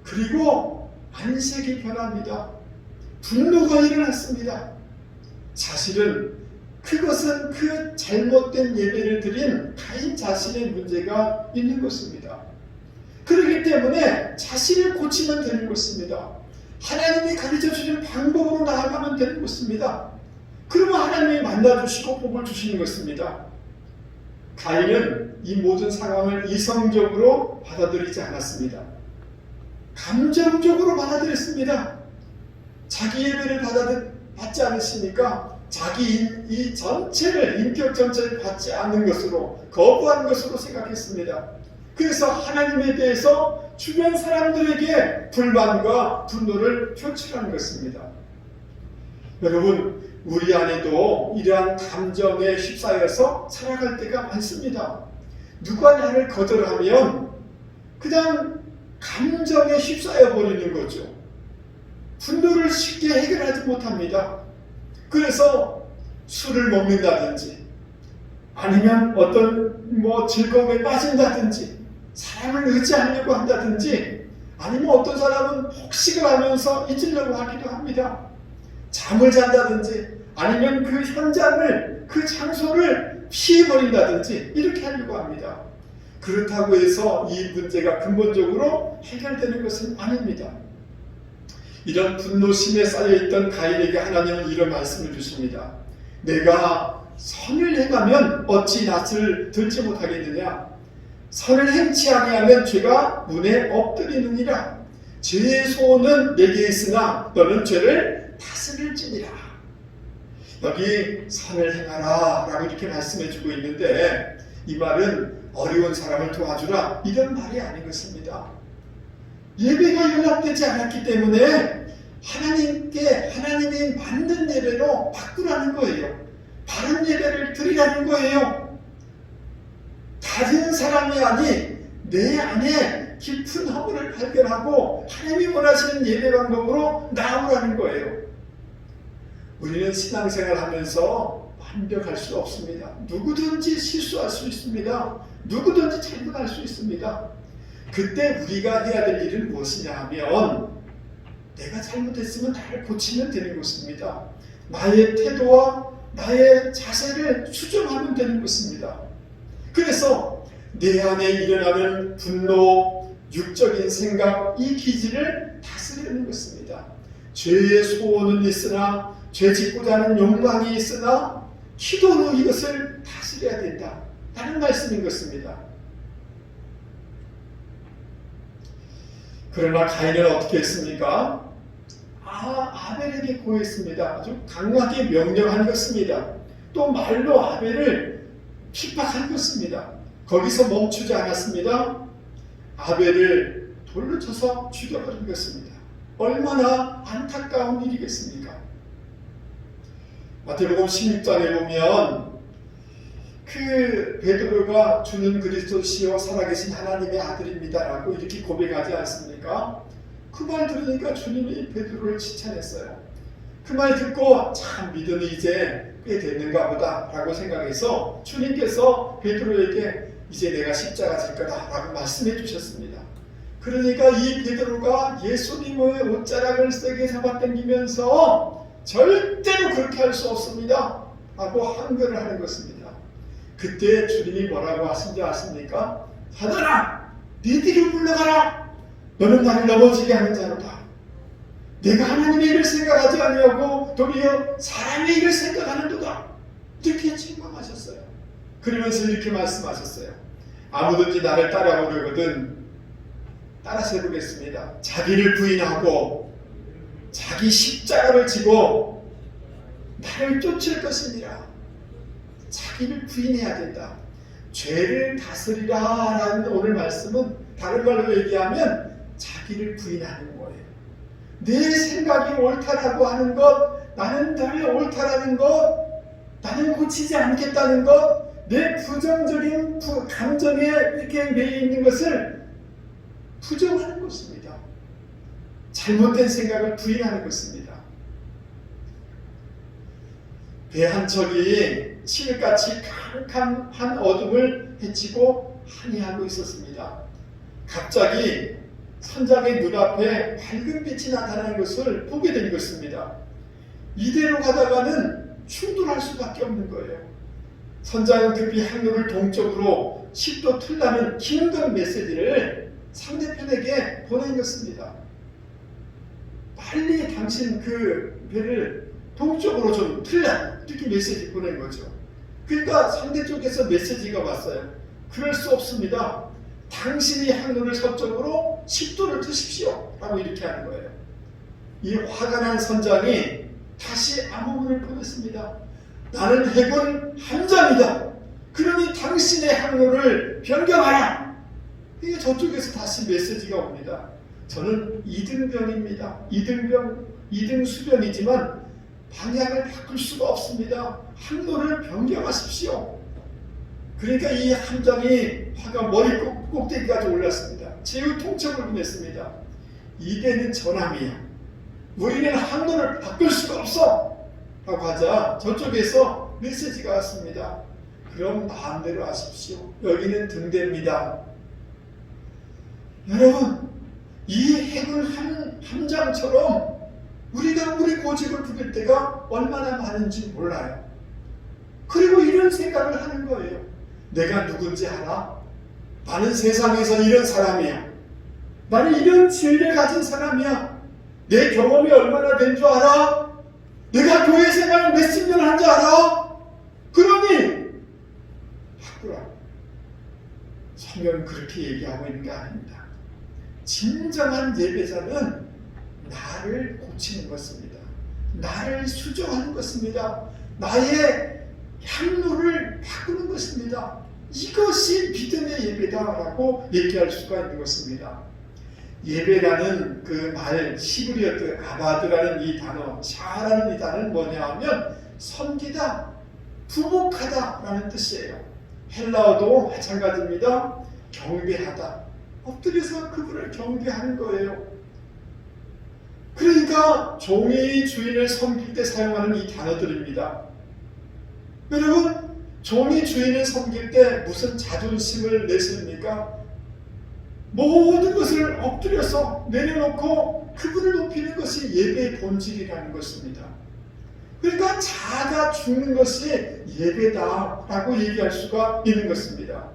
그리고 안색이 변합니다. 분노가 일어났습니다. 사실은 그것은 그 잘못된 예배를 드린 가인 자신의 문제가 있는 것입니다. 그렇기 때문에 자신을 고치면 되는 것입니다. 하나님이 가르쳐 주신 방법으로 나아가면 되는 것입니다. 그러면 하나님이 만나주시고 복을 주시는 것입니다. 가인은 이 모든 상황을 이성적으로 받아들이지 않았습니다. 감정적으로 받아들였습니다. 자기 예배를 받지 않으시니까 자기 이 전체를, 인격 전체를 받지 않는 것으로, 거부한 것으로 생각했습니다. 그래서 하나님에 대해서 주변 사람들에게 불만과 분노를 표출하는 것입니다. 여러분, 우리 안에도 이러한 감정에 휩싸여서 살아갈 때가 많습니다. 누가 나를 거절하면 그냥 감정에 휩싸여 버리는 거죠. 분노를 쉽게 해결하지 못합니다. 그래서 술을 먹는다든지 아니면 어떤 즐거움에 빠진다든지 사람을 의지하려고 한다든지 아니면 어떤 사람은 폭식을 하면서 잊으려고 하기도 합니다. 잠을 잔다든지 아니면 그 현장을, 그 장소를 피해버린다든지 이렇게 하려고 합니다. 그렇다고 해서 이 문제가 근본적으로 해결되는 것은 아닙니다. 이런 분노심에 쌓여있던 가인에게 하나님은 이런 말씀을 주십니다. 내가 선을 행하면 어찌 낯을 들지 못하겠느냐? 선을 행치 아니하면 죄가 문에 엎드리느니라. 죄의 소원은 내게 있으나 너는 죄를 다스릴지니라. 여기 선을 행하라 라고 이렇게 말씀해주고 있는데 이 말은 어려운 사람을 도와주라 이런 말이 아닌 것입니다. 예배가 연락되지 않았기 때문에 하나님이 만든 예배로 바꾸라는 거예요. 바른 예배를 드리라는 거예요. 다른 사람이 아닌 내 안에 깊은 허물을 발견하고 하나님이 원하시는 예배 방법으로 나오라는 거예요. 우리는 신앙생활 하면서 완벽할 수 없습니다. 누구든지 실수할 수 있습니다. 누구든지 잘못할 수 있습니다. 그때 우리가 해야 될 일은 무엇이냐 하면 내가 잘못했으면 나를 고치면 되는 것입니다. 나의 태도와 나의 자세를 수정하면 되는 것입니다. 그래서 내 안에 일어나는 분노, 육적인 생각, 이 기질을 다스리는 것입니다. 죄의 소원은 있으나 죄 짓고자 하는 욕망이 있으나 기도로 이것을 다스려야 된다 라는 말씀인 것입니다. 그러나 가인은 어떻게 했습니까? 아벨에게 고했습니다. 아주 강하게 명령한 것입니다. 또 말로 아벨을 핍박한 것입니다. 거기서 멈추지 않았습니다. 아벨을 돌로 쳐서 죽여버린 것입니다. 얼마나 안타까운 일이겠습니까? 마태복음 16장에 보면 그 베드로가 주는 그리스도시요 살아계신 하나님의 아들입니다 라고 이렇게 고백하지 않습니까? 그 말 들으니까 주님이 베드로를 칭찬했어요. 그 말 듣고 참 믿음이 이제 꽤 됐는가 보다 라고 생각해서 주님께서 베드로에게 이제 내가 십자가 질 거다 라고 말씀해 주셨습니다. 그러니까 이 베드로가 예수님의 옷자락을 세게 잡아당기면서 절대로 그렇게 할 수 없습니다 라고 항거를 하는 것입니다. 그때 주님이 뭐라고 하신지 아십니까? 사단아, 네 뒤로 물러가라. 너는 나를 넘어지게 하는 자로다. 내가 하나님의 일을 생각하지 아니하고 도리어 사람의 일을 생각하는도다. 이렇게 책망하셨어요. 그러면서 이렇게 말씀하셨어요. 아무든지 나를 따라오려거든 따라서 해보겠습니다. 자기를 부인하고 자기 십자가를 지고 나를 쫓을 것이니라. 자기를 부인해야 된다. 죄를 다스리라 라는 오늘 말씀은 다른 말로 얘기하면 자기를 부인하는 거예요. 내 생각이 옳다라고 하는 것, 나는 늘 옳다라는 것, 나는 고치지 않겠다는 것, 내 부정적인 감정에 이렇게 매여 있는 것을 부정하는 것입니다. 잘못된 생각을 부인하는 것입니다. 배 한 척이 칠같이 캄캄한 어둠을 헤치고 항해하고 있었습니다. 갑자기 선장의 눈앞에 밝은 빛이 나타나는 것을 보게 된 것입니다. 이대로 가다가는 충돌할 수밖에 없는 거예요. 선장은 급히 항로를 동쪽으로 10도 틀라는 긴급 메시지를 상대편에게 보낸 것입니다. 빨리 당신 그 배를 동쪽으로 좀 틀라, 이렇게 메시지 보낸 거죠. 그러니까 상대 쪽에서 메시지가 왔어요. 그럴 수 없습니다. 당신이 항로를 서쪽으로 10도를 트십시오 라고 이렇게 하는 거예요. 이 화가 난 선장이 다시 암호문을 보냈습니다. 나는 해군 함장이다. 그러니 당신의 항로를 변경하라. 이게 저쪽에서 다시 메시지가 옵니다. 저는 이등병입니다. 이등수병이지만 방향을 바꿀 수가 없습니다. 항로를 변경하십시오. 그러니까 이 함장이 화가 머리 꼭대기까지 올랐습니다. 제우 통첩을 보냈습니다. 이대는 전함이야. 우리는 항로를 바꿀 수가 없어. 라고 하자 저쪽에서 메시지가 왔습니다. 그럼 마음대로 하십시오. 여기는 등대입니다. 여러분, 이 해군 함장처럼 우리가 우리 고집을 부릴 때가 얼마나 많은지 몰라요. 그리고 이런 생각을 하는 거예요. 내가 누군지 알아? 나는 세상에서 이런 사람이야. 나는 이런 지혜를 가진 사람이야. 내 경험이 얼마나 된 줄 알아? 내가 교회 생활 몇십 년 한 줄 알아? 그러니 바꾸라. 성경은 그렇게 얘기하고 있는 게 아닙니다. 진정한 예배자는 나를 고치는 것입니다. 나를 수정하는 것입니다. 나의 향로를 바꾸는 것입니다. 이것이 믿음의 예배다라고 얘기할 수가 있는 것입니다. 예배라는 그 말 히브리어 아바드라는 이 단어, 샤라는 이 단어는 뭐냐 하면 섬기다, 부복하다라는 뜻이에요. 헬라어도 마찬가지입니다. 경배하다, 엎드려서 그분을 경배하는 거예요. 그러니까 종이 주인을 섬길 때 사용하는 이 단어들입니다. 여러분, 종이 주인을 섬길 때 무슨 자존심을 내십니까? 모든 것을 엎드려서 내려놓고 그분을 높이는 것이 예배의 본질이라는 것입니다. 그러니까 자아가 죽는 것이 예배다라고 얘기할 수가 있는 것입니다.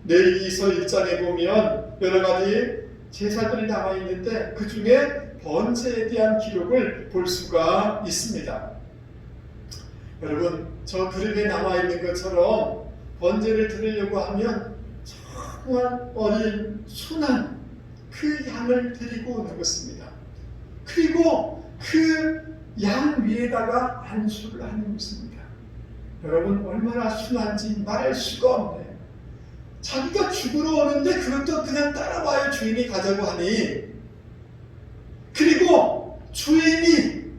레위기서 1장에 보면 여러 가지 제사들이 나와 있는데 그 중에 번제에 대한 기록을 볼 수가 있습니다. 여러분, 저 그림에 나와 있는 것처럼 번제를 드리려고 하면 정말 어린 순한 그 양을 데리고 오는 것입니다. 그리고 그 양 위에다가 안수를 하는 것입니다. 여러분, 얼마나 순한지 말할 수가 없네요. 자기가 죽으러 오는데 그것도 그냥 따라와요. 주인이 가자고 하니. 그리고 주인이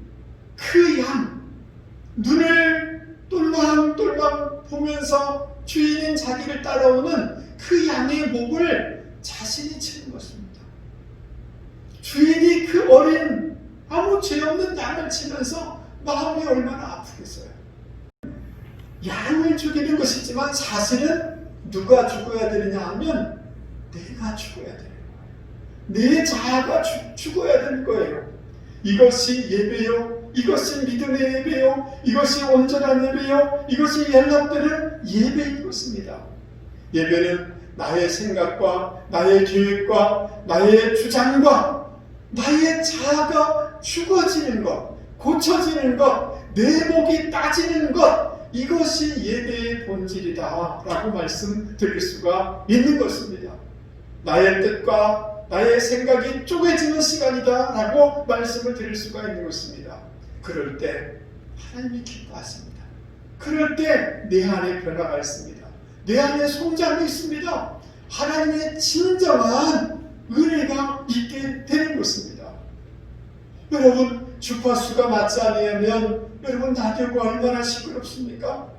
그 양 눈을 똘망똘망 보면서 주인인 자기를 따라오는 그 양의 목을 자신이 치는 것입니다. 주인이 그 어린 아무 죄 없는 양을 치면서 마음이 얼마나 아프겠어요. 양을 죽이는 것이지만 사실은 누가 죽어야 되느냐 하면 내가 죽어야 되는 거예요. 내 자아가 죽어야 되는 거예요. 이것이 예배요, 이것이 믿음의 예배요, 이것이 온전한 예배요, 이것이 연락되는 예배인 것입니다. 예배는 나의 생각과 나의 계획과 나의 주장과 나의 자아가 죽어지는 것, 고쳐지는 것, 내 목이 따지는 것, 이것이 예배의 본질이다 라고 말씀드릴 수가 있는 것입니다. 나의 뜻과 나의 생각이 쪼개지는 시간이다 라고 말씀을 드릴 수가 있는 것입니다. 그럴 때 하나님이 기뻐하십니다. 그럴 때 내 안에 변화가 있습니다. 내 안에 성장이 있습니다. 하나님의 진정한 은혜가 있게 되는 것입니다. 여러분, 주파수가 맞지 않으면 여러분 라디오가 얼마나 시끄럽습니까?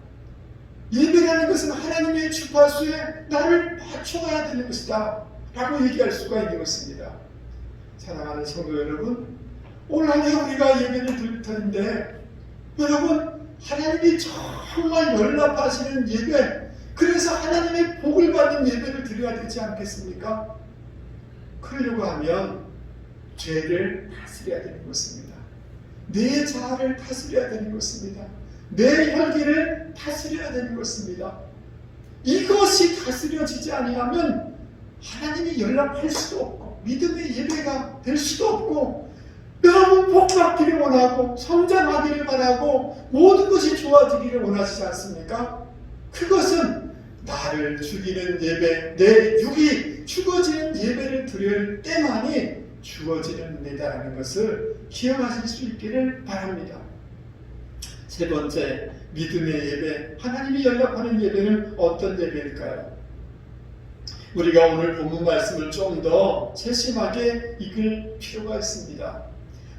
예배라는 것은 하나님의 주파수에 나를 맞춰가야 되는 것이다 라고 얘기할 수가 있는 것입니다. 사랑하는 성도 여러분, 오늘 한 해 우리가 예배를 드릴 텐데 여러분, 하나님이 정말 연락하시는 예배, 그래서 하나님의 복을 받는 예배를 드려야 되지 않겠습니까? 그러려고 하면 죄를 다스려야 되는 것입니다. 내 자아를 다스려야 되는 것입니다. 내 혈기를 다스려야 되는 것입니다. 이것이 다스려지지 아니하면 하나님이 연락할 수도 없고 믿음의 예배가 될 수도 없고 여러분 복 받기를 원하고 성장하기를 바라고 모든 것이 좋아지기를 원하시지 않습니까? 그것은 나를 죽이는 예배, 내 육이 죽어지는 예배를 드릴 때만이 주어지는 은혜다라는 것을 기억하실 수 있기를 바랍니다. 세 번째, 믿음의 예배, 하나님이 연락하는 예배는 어떤 예배일까요? 우리가 오늘 본문 말씀을 좀 더 세심하게 읽을 필요가 있습니다.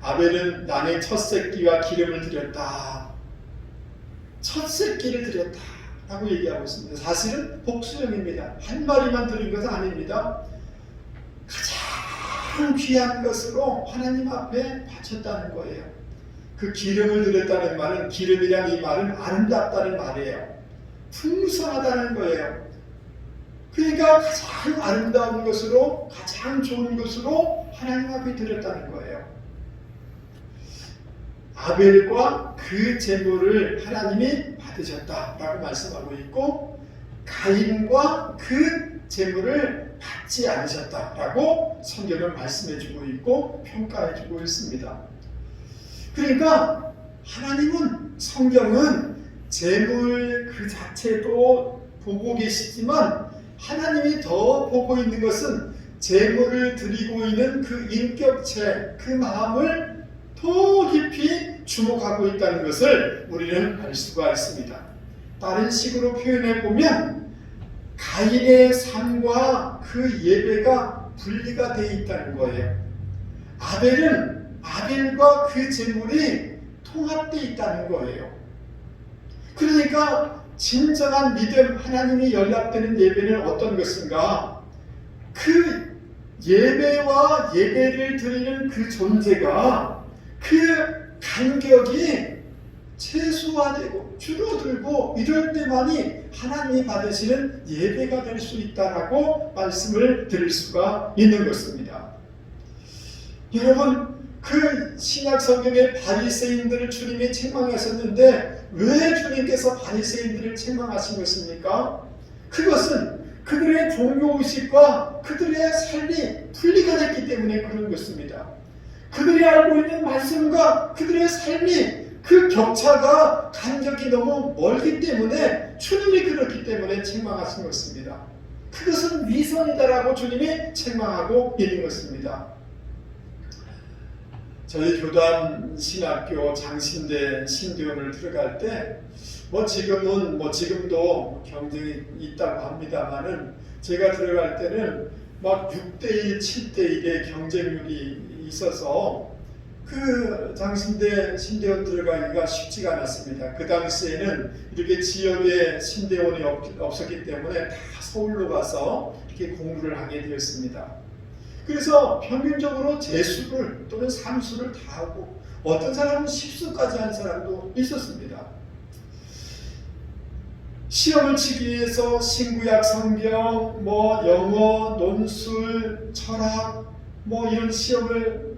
아벨은 남의 첫 새끼와 기름을 드렸다. 첫 새끼를 드렸다 라고 얘기하고 있습니다. 사실은 복수형입니다. 한 마리만 드린 것은 아닙니다. 가장 귀한 것으로 하나님 앞에 바쳤다는 거예요. 그 기름을 드렸다는 말은, 기름이란 이 말은 아름답다는 말이에요. 풍성하다는 거예요. 그러니까 가장 아름다운 것으로, 가장 좋은 것으로 하나님 앞에 드렸다는 거예요. 아벨과 그 제물을 하나님이 받으셨다라고 말씀하고 있고, 가인과 그 제물을 받지 않으셨다라고 성경은 말씀해주고 있고 평가해주고 있습니다. 그러니까 하나님은, 성경은 제물 그 자체도 보고 계시지만 하나님이 더 보고 있는 것은 제물을 드리고 있는 그 인격체, 그 마음을 더 깊이 주목하고 있다는 것을 우리는 알 수가 있습니다. 다른 식으로 표현해 보면 가인의 삶과 그 예배가 분리가 되어 있다는 거예요. 아벨은 아벨과 그 제물이 통합되어 있다는 거예요. 그러니까 진정한 믿음, 하나님이 연락되는 예배는 어떤 것인가? 그 예배와 예배를 드리는 그 존재가, 그 간격이 최소화되고 줄어들고 이럴 때만이 하나님이 받으시는 예배가 될 수 있다라고 말씀을 드릴 수가 있는 것입니다. 여러분, 그 신약 성경의 바리새인들을 주님이 책망하셨는데 왜 주님께서 바리새인들을 책망하신 것입니까? 그것은 그들의 종교의식과 그들의 삶이 분리가 됐기 때문에 그런 것입니다. 그들이 알고 있는 말씀과 그들의 삶이, 그 격차가, 간격이 너무 멀기 때문에, 주님이 그렇기 때문에 책망하신 것입니다. 그것은 위선이다라고 주님이 책망하고 있는 것입니다. 저희 교단 신학교 장신대 신대원을 들어갈 때 지금도 경쟁이 있다고 합니다만은, 제가 들어갈 때는 막 6대1, 7대1의 경쟁률이 있어서 그 장신대 신대원 들어가기가 쉽지가 않았습니다. 그 당시에는 이렇게 지역에 신대원이 없었기 때문에 다 서울로 가서 이렇게 공부를 하게 되었습니다. 그래서 평균적으로 재수를 또는 삼수를 다 하고 어떤 사람은 10수까지 한 사람도 있었습니다. 시험을 치기 위해서 신구약 성경, 영어, 논술, 철학, 이런 시험을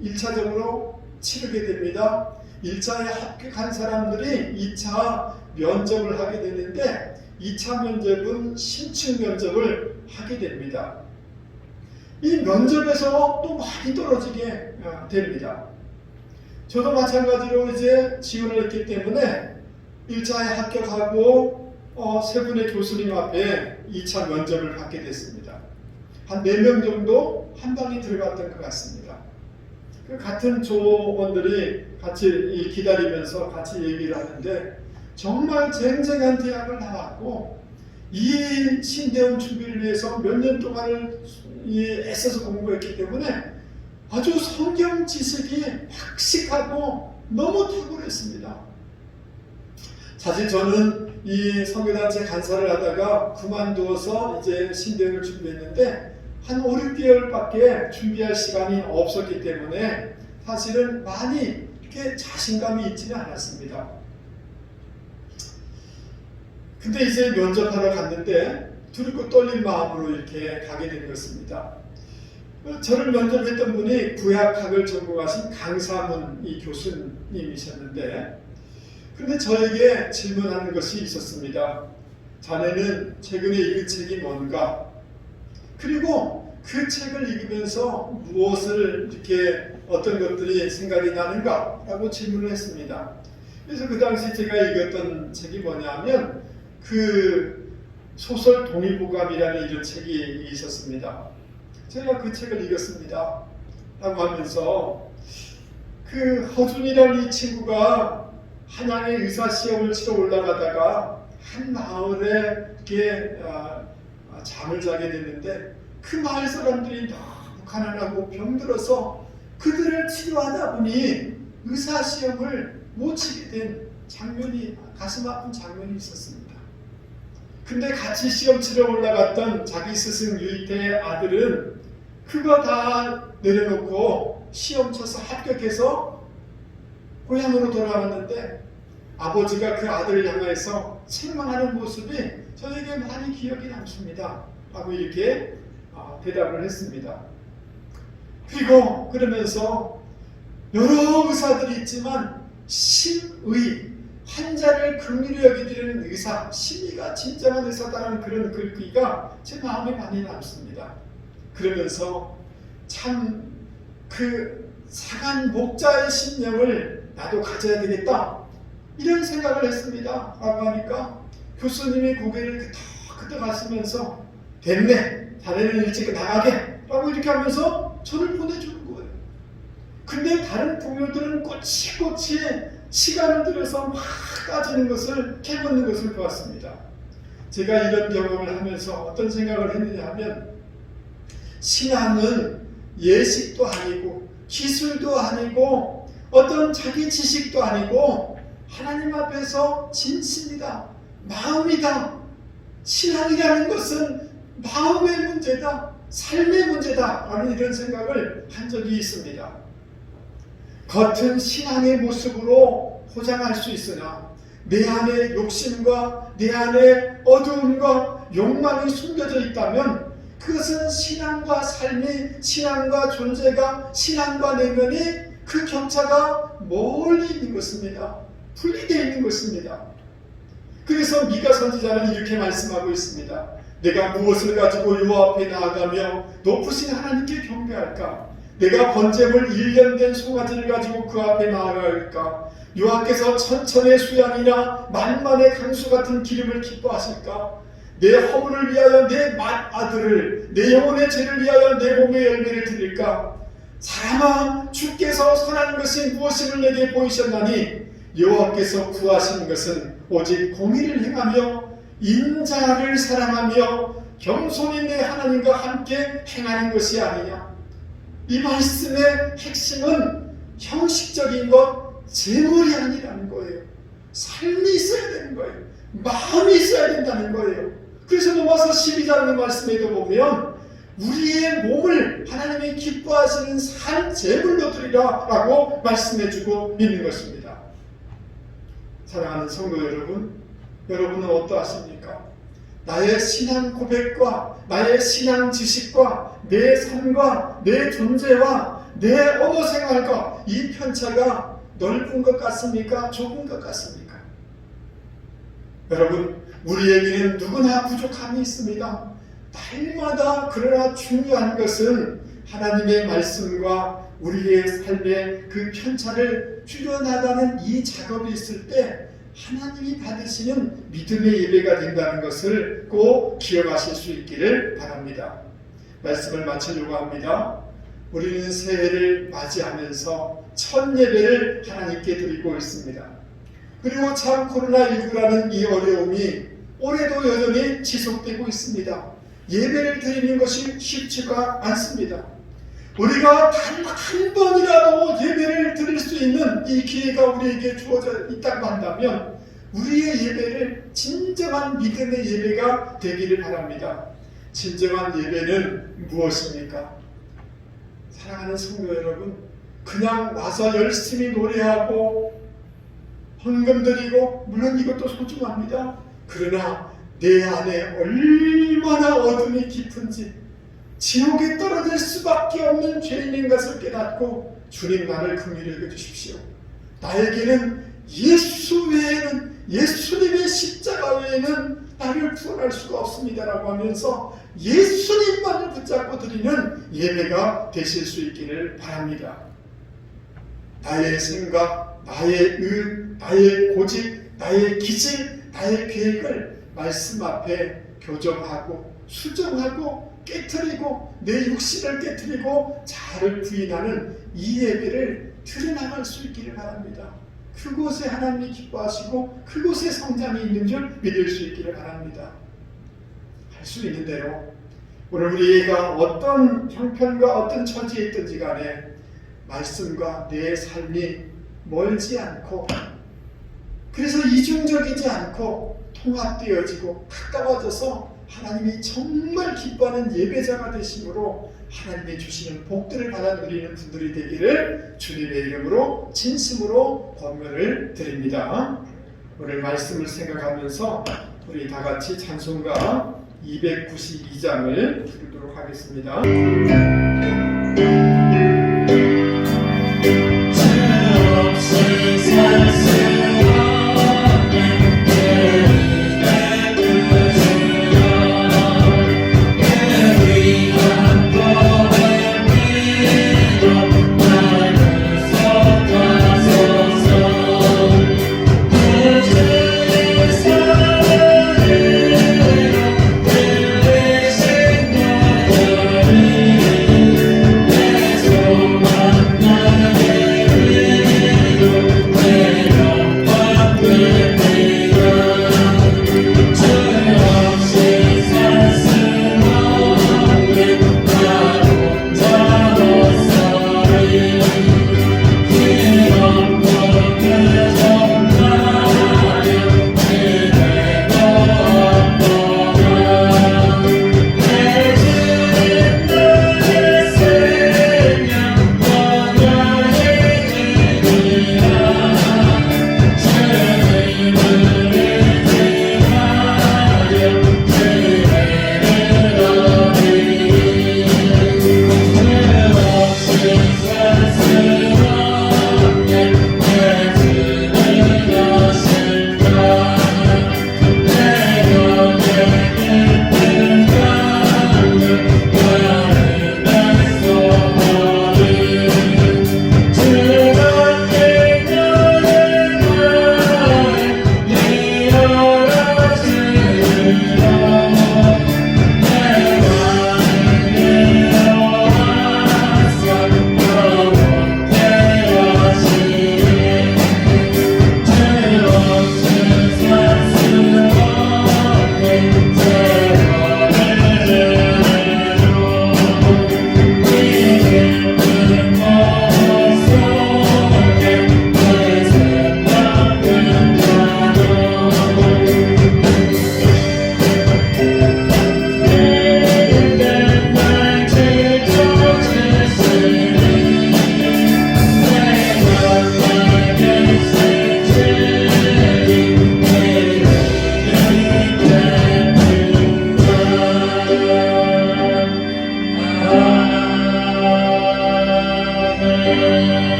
1차적으로 치르게 됩니다. 1차에 합격한 사람들이 2차 면접을 하게 되는데 2차 면접은 심층 면접을 하게 됩니다. 이 면접에서 또 많이 떨어지게 됩니다. 저도 마찬가지로 이제 지원을 했기 때문에 1차에 합격하고 세 분의 교수님 앞에 2차 면접을 받게 됐습니다. 한 4명 정도 한 방에 들어갔던 것 같습니다. 그 같은 조원들이 같이 기다리면서 같이 얘기를 하는데, 정말 쟁쟁한 대학을 나왔고 이 신대원 준비를 위해서 몇 년 동안을 애써서 공부했기 때문에 아주 성경 지식이 박식하고 너무 탁월했습니다. 사실 저는 이 선교단체 간사를 하다가 그만두어서 이제 신대원을 준비했는데 한 5, 6개월밖에 준비할 시간이 없었기 때문에 사실은 많이 이렇게 자신감이 있지는 않았습니다. 근데 이제 면접하러 갔는데 두렵고 떨린 마음으로 이렇게 가게 된 것입니다. 저를 면접했던 분이 구약학을 전공하신 강사문 이 교수님이셨는데, 근데 저에게 질문하는 것이 있었습니다. 자네는 최근에 읽은 책이 뭔가? 그리고 그 책을 읽으면서 무엇을 이렇게 어떤 것들이 생각이 나는가? 라고 질문을 했습니다. 그래서 그 당시 제가 읽었던 책이 뭐냐면 그 소설 동의보감이라는 이런 책이 있었습니다. 제가 그 책을 읽었습니다. 라고 하면서 그 허준이라는 이 친구가 한양의 의사시험을 치러 올라가다가 한 마을에 이렇게 잠을 자게 됐는데 그 마을 사람들이 너무 가난하고 병들어서 그들을 치료하다 보니 의사시험을 못 치게 된 장면이, 가슴 아픈 장면이 있었습니다. 근데 같이 시험 치러 올라갔던 자기 스승 유이태의 아들은 그거 다 내려놓고 시험 쳐서 합격해서 고향으로 돌아왔는데 아버지가 그 아들을 향해서 책망하는 모습이 저에게 많이 기억이 남습니다. 하고 이렇게 대답을 했습니다. 그리고 그러면서 여러 의사들이 있지만 심의, 환자를 긍휼히 여기는 의사, 심의가 진정한 의사다라는 그런 글귀가 제 마음에 많이 남습니다. 그러면서 참 그 사간 목자의 신념을 나도 가져야 되겠다, 이런 생각을 했습니다. 라고 하니까 교수님이 고개를 끄덕하시면서 됐네, 자네는 일찍 나가게 라고 이렇게 하면서 저를 보내주는 거예요. 근데 다른 동료들은 꼬치꼬치 시간을 들여서 막 따지는 것을, 캐묻는 것을 보았습니다. 제가 이런 경험을 하면서 어떤 생각을 했느냐 하면, 신앙은 예식도 아니고 기술도 아니고 어떤 자기 지식도 아니고 하나님 앞에서 진심이다, 마음이다. 신앙이라는 것은 마음의 문제다, 삶의 문제다 라는 이런 생각을 한 적이 있습니다. 겉은 신앙의 모습으로 포장할 수 있으나 내 안에 욕심과 내 안에 어두움과 욕망이 숨겨져 있다면 그것은 신앙과 삶이, 신앙과 존재가, 신앙과 내면이 그 격차가 멀리 있는 것입니다. 분리되어 있는 것입니다. 그래서 미가 선지자는 이렇게 말씀하고 있습니다. 내가 무엇을 가지고 요 앞에 나아가며 높으신 하나님께 경배할까? 내가 번제물 1년 된 송아지를 가지고 그 앞에 나아갈까? 여호와께서 천천의 수양이나 만만의 강수 같은 기름을 기뻐하실까? 내 허물을 위하여 내 맏아들을, 내 영혼의 죄를 위하여 내 몸의 열매를 드릴까? 사람아, 주께서 선한 것이 무엇임을 내게 보이셨나니 여호와께서 구하신 것은 오직 공의를 행하며 인자를 사랑하며 겸손히 내 하나님과 함께 행하는 것이 아니냐. 이 말씀의 핵심은 형식적인 것, 재물이 아니라는 거예요. 삶이 있어야 되는 거예요. 마음이 있어야 된다는 거예요. 그래서 로마서 12장의 말씀에도 보면 우리의 몸을 하나님이 기뻐하시는 산 제물로 드리라 라고 말씀해주고 있는 것입니다. 사랑하는 성도 여러분, 여러분은 어떠하십니까? 나의 신앙 고백과 나의 신앙 지식과 내 삶과 내 존재와 내 언어 생활과 이 편차가 넓은 것 같습니까? 좁은 것 같습니까? 여러분, 우리에게는 누구나 부족함이 있습니다. 날마다 그러나 중요한 것은 하나님의 말씀과 우리의 삶의 그 편차를 줄여나가는 이 작업이 있을 때 하나님이 받으시는 믿음의 예배가 된다는 것을 꼭 기억하실 수 있기를 바랍니다. 말씀을 마치려고 합니다. 우리는 새해를 맞이하면서 첫 예배를 하나님께 드리고 있습니다. 그리고 참 코로나19라는 이 어려움이 올해도 여전히 지속되고 있습니다. 예배를 드리는 것이 쉽지가 않습니다. 우리가 단 한 번이라도 예배를 드릴 수 있는 이 기회가 우리에게 주어져 있다고 한다면 우리의 예배를 진정한 믿음의 예배가 되기를 바랍니다. 진정한 예배는 무엇입니까? 사랑하는 성도 여러분, 그냥 와서 열심히 노래하고 헌금 드리고, 물론 이것도 소중합니다. 그러나 내 안에 얼마나 어둠이 깊은지, 지옥에 떨어질 수밖에 없는 죄인인 것을 깨닫고, 주님 나를 긍휼히 여겨주십시오. 나에게는 예수 외에는, 예수님의 십자가 외에는 나를 구원할 수가 없습니다라고 하면서 예수님만을 붙잡고 드리는 예배가 되실 수 있기를 바랍니다. 나의 생각, 나의 의, 나의 고집, 나의 기질, 나의 계획을 말씀 앞에 교정하고 수정하고 깨트리고 내 육신을 깨트리고 자아를 부인하는 이 예배를 드려나갈 수 있기를 바랍니다. 그곳에 하나님이 기뻐하시고 그곳에 성장이 있는 줄 믿을 수 있기를 바랍니다. 할 수 있는 대로 오늘 우리가 어떤 형편과 어떤 처지에 있든지 간에 말씀과 내 삶이 멀지 않고, 그래서 이중적이지 않고 통합되어지고 가까워져서 하나님이 정말 기뻐하는 예배자가 되심으로 하나님이 주시는 복들을 받아 누리는 분들이 되기를 주님의 이름으로 진심으로 권면을 드립니다. 오늘 말씀을 생각하면서 우리 다 같이 찬송가 292장을 부르도록 하겠습니다.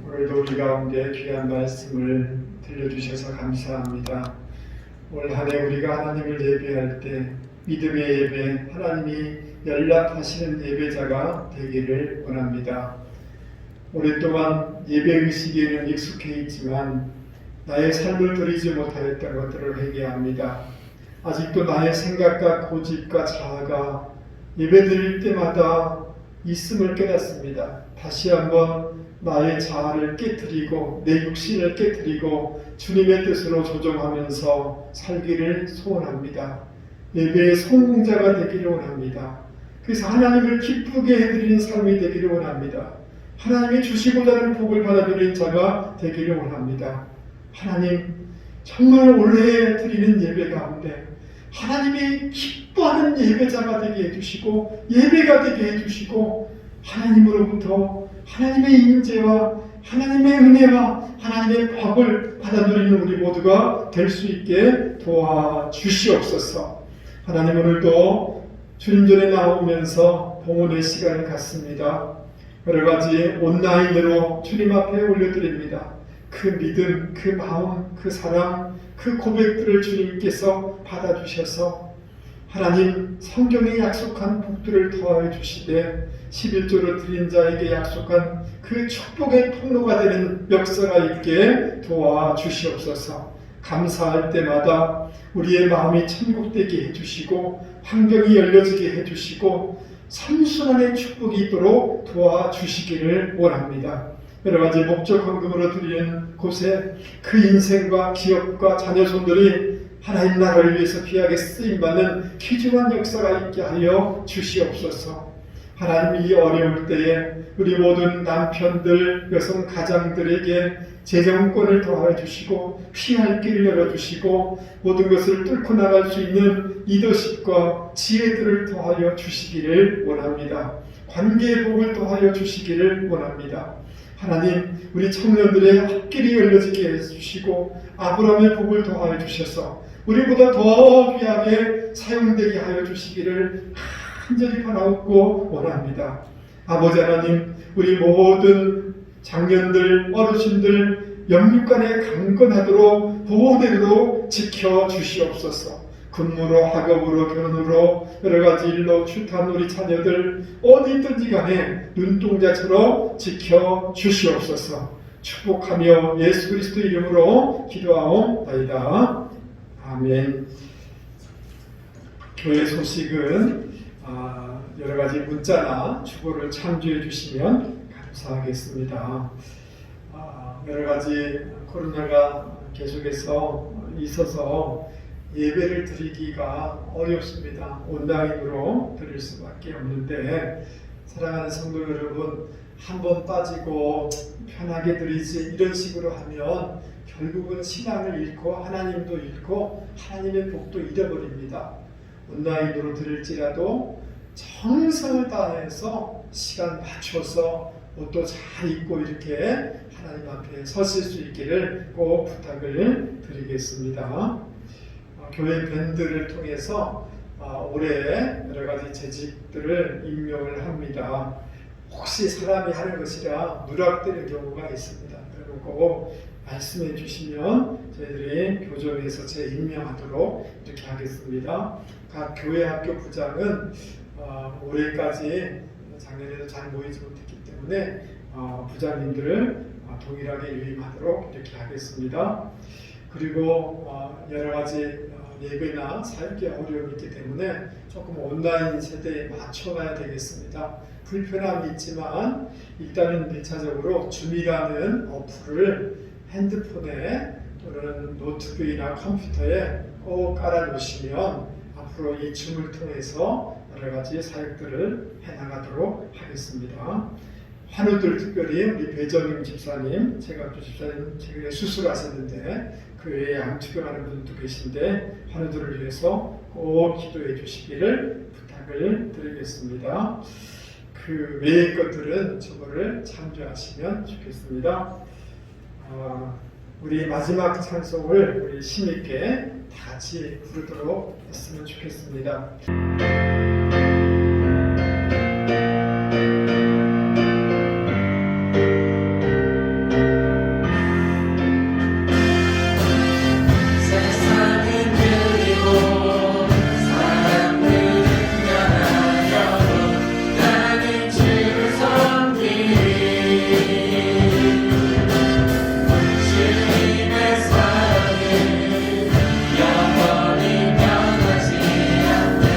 오늘도 우리 가운데 귀한 말씀을 들려주셔서 감사합니다. 올 한 해 우리가 하나님을 예배할 때 믿음의 예배, 하나님이 연락하시는 예배자가 되기를 원합니다. 오랫동안 예배의식에는 익숙해 있지만 나의 삶을 드리지 못하였던 것들을 회개합니다. 아직도 나의 생각과 고집과 자아가 예배 드릴 때마다 있음을 깨닫습니다. 다시 한번 나의 자아를 깨뜨리고 내 육신을 깨뜨리고 주님의 뜻으로 조정하면서 살기를 소원합니다. 예배의 성공자가 되기를 원합니다. 그래서 하나님을 기쁘게 해드리는 삶이 되기를 원합니다. 하나님이 주시고자 하는 복을 받아들이는 자가 되기를 원합니다. 하나님, 정말 올해 드리는 예배 가운데 하나님이 기뻐하는 예배자가 되게 해주시고 예배가 되게 해주시고 하나님으로부터 하나님의 임재와 하나님의 은혜와 하나님의 복을 받아들이는 우리 모두가 될 수 있게 도와주시옵소서. 하나님, 오늘도 주님 전에 나오면서 봉헌의 시간을 갖습니다. 여러 가지 온라인으로 주님 앞에 올려드립니다. 그 믿음, 그 마음, 그 사랑, 그 고백들을 주님께서 받아주셔서 하나님 성경에 약속한 복들을 더하여 주시되 11조로 드린 자에게 약속한 그 축복의 통로가 되는 역사가 있게 도와주시옵소서. 감사할 때마다 우리의 마음이 천국되게 해주시고 환경이 열려지게 해주시고 선순환의 축복이 있도록 도와주시기를 원합니다. 여러 가지 목적 헌금으로 드리는 곳에 그 인생과 기업과 자녀손들이 하나님 나라를 위해서 귀하게 쓰임받는 귀중한 역사가 있게 하여 주시옵소서. 하나님이 어려울 때에 우리 모든 남편들, 여성 가장들에게 재정권을 더하여 주시고 피할 길을 열어주시고 모든 것을 뚫고 나갈 수 있는 리더십과 지혜들을 더하여 주시기를 원합니다. 관계의 복을 더하여 주시기를 원합니다. 하나님, 우리 청년들의 앞길이 열려지게 해주시고 아브라함의 복을 더하여 주셔서 우리보다 더 귀하게 사용되게 하여 주시기를 간절히 바라옵고 원합니다. 아버지 하나님, 우리 모든 장년들, 어르신들 영육간에 강건하도록 보호대로 지켜주시옵소서. 근무로, 학업으로, 결혼으로, 여러가지 일로 출타한 우리 자녀들 어디 있든지 간에 눈동자처럼 지켜주시옵소서. 축복하며 예수 그리스도 이름으로 기도하옵나이다. 아멘. 교회 소식은 여러가지 문자나 주보를 참조해 주시면 감사하겠습니다. 여러가지 코로나가 계속해서 있어서 예배를 드리기가 어렵습니다. 온라인으로 드릴 수밖에 없는데 사랑하는 성도 여러분, 한번 빠지고 편하게 드리지 이런 식으로 하면 결국은 신앙을 잃고 하나님도 잃고 하나님의 복도 잃어버립니다. 온라인으로 드릴지라도 정성을 다해서 시간 맞춰서 옷도 잘 입고 이렇게 하나님 앞에 서실 수 있기를 꼭 부탁을 드리겠습니다. 교회 밴드를 통해서 올해 여러 가지 재직들을 임명을 합니다. 혹시 사람이 하는 것이라 누락되는 경우가 있습니다. 그러면 꼭 말씀해 주시면 저희들이 교정해서 재임명하도록 이렇게 하겠습니다. 각 교회 학교 부장은 올해까지 작년에도 잘 모이지 못했기 때문에 부장님들을 동일하게 유임하도록 이렇게 하겠습니다. 그리고 여러 가지 예배나 사역에 어려움이 있기 때문에 조금 온라인 세대에 맞춰가야 되겠습니다. 불편함이 있지만 일단은 1차적으로 줌이라는 어플을 핸드폰에 또는 노트북이나 컴퓨터에 꼭 깔아놓으시면 앞으로 이 줌을 통해서 여러 가지 사역들을 해나가도록 하겠습니다. 환우들 특별히 우리 배정임 집사님, 최갑주 집사님 최근에 수술하셨는데 그 외에 암투병하는 분도 계신데 환우들을 위해서 꼭 기도해 주시기를 부탁을 드리겠습니다. 그 외의 것들은 저거를 참조하시면 좋겠습니다. 우리 마지막 찬송을 우리 힘있게 다 같이 부르도록 했으면 좋겠습니다. 영원히 변하지 않네.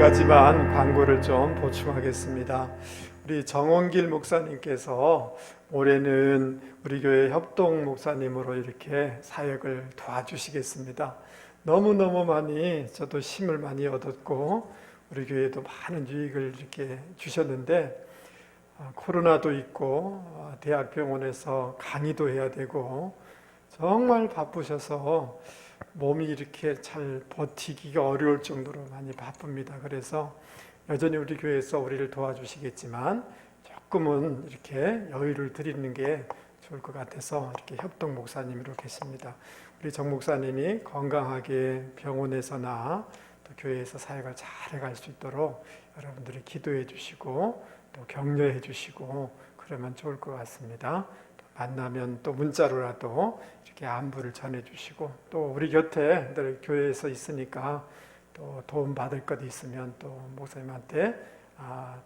가지만 광고를 좀 보충하겠습니다. 우리 정원길 목사님께서 올해는 우리 교회 협동 목사님으로 이렇게 사역을 도와주시겠습니다. 너무너무 많이 저도 힘을 많이 얻었고 우리 교회도 많은 유익을 이렇게 주셨는데 코로나도 있고 대학병원에서 강의도 해야 되고 정말 바쁘셔서 몸이 이렇게 잘 버티기가 어려울 정도로 많이 바쁩니다. 그래서 여전히 우리 교회에서 우리를 도와주시겠지만 조금은 이렇게 여유를 드리는 게 좋을 것 같아서 이렇게 협동 목사님으로 계십니다. 우리 정 목사님이 건강하게 병원에서나 또 교회에서 사역을 잘 해갈 수 있도록 여러분들이 기도해 주시고 또 격려해 주시고 그러면 좋을 것 같습니다. 만나면 또 문자로라도 이렇게 안부를 전해 주시고 또 우리 곁에 늘 교회에서 있으니까 또 도움 받을 것 있으면 또 목사님한테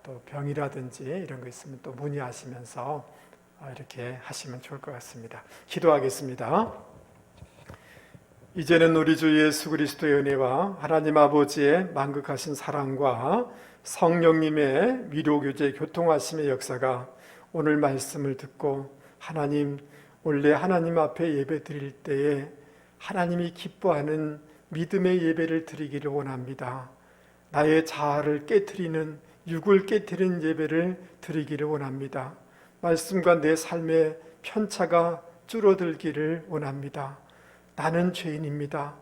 또 병이라든지 이런 거 있으면 또 문의하시면서 이렇게 하시면 좋을 것 같습니다. 기도하겠습니다. 이제는 우리 주 예수 그리스도의 은혜와 하나님 아버지의 만극하신 사랑과 성령님의 위로교제 교통하심의 역사가 오늘 말씀을 듣고 하나님 원래 하나님 앞에 예배 드릴 때에 하나님이 기뻐하는 믿음의 예배를 드리기를 원합니다. 나의 자아를 깨트리는 육을 깨트리는 예배를 드리기를 원합니다. 말씀과 내 삶의 편차가 줄어들기를 원합니다. 나는 죄인입니다.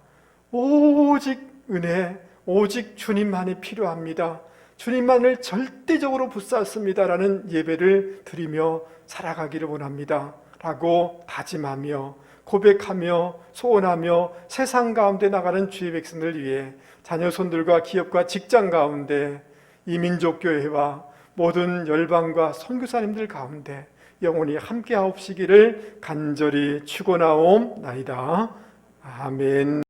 오직 은혜, 오직 주님만이 필요합니다. 주님만을 절대적으로 붙잡습니다라는 예배를 드리며 살아가기를 원합니다. 라고 다짐하며 고백하며 소원하며 세상 가운데 나가는 주의 백성들을 위해 자녀손들과 기업과 직장 가운데 이민족교회와 모든 열방과 선교사님들 가운데 영원히 함께 하옵시기를 간절히 축원하옵나이다. 아멘.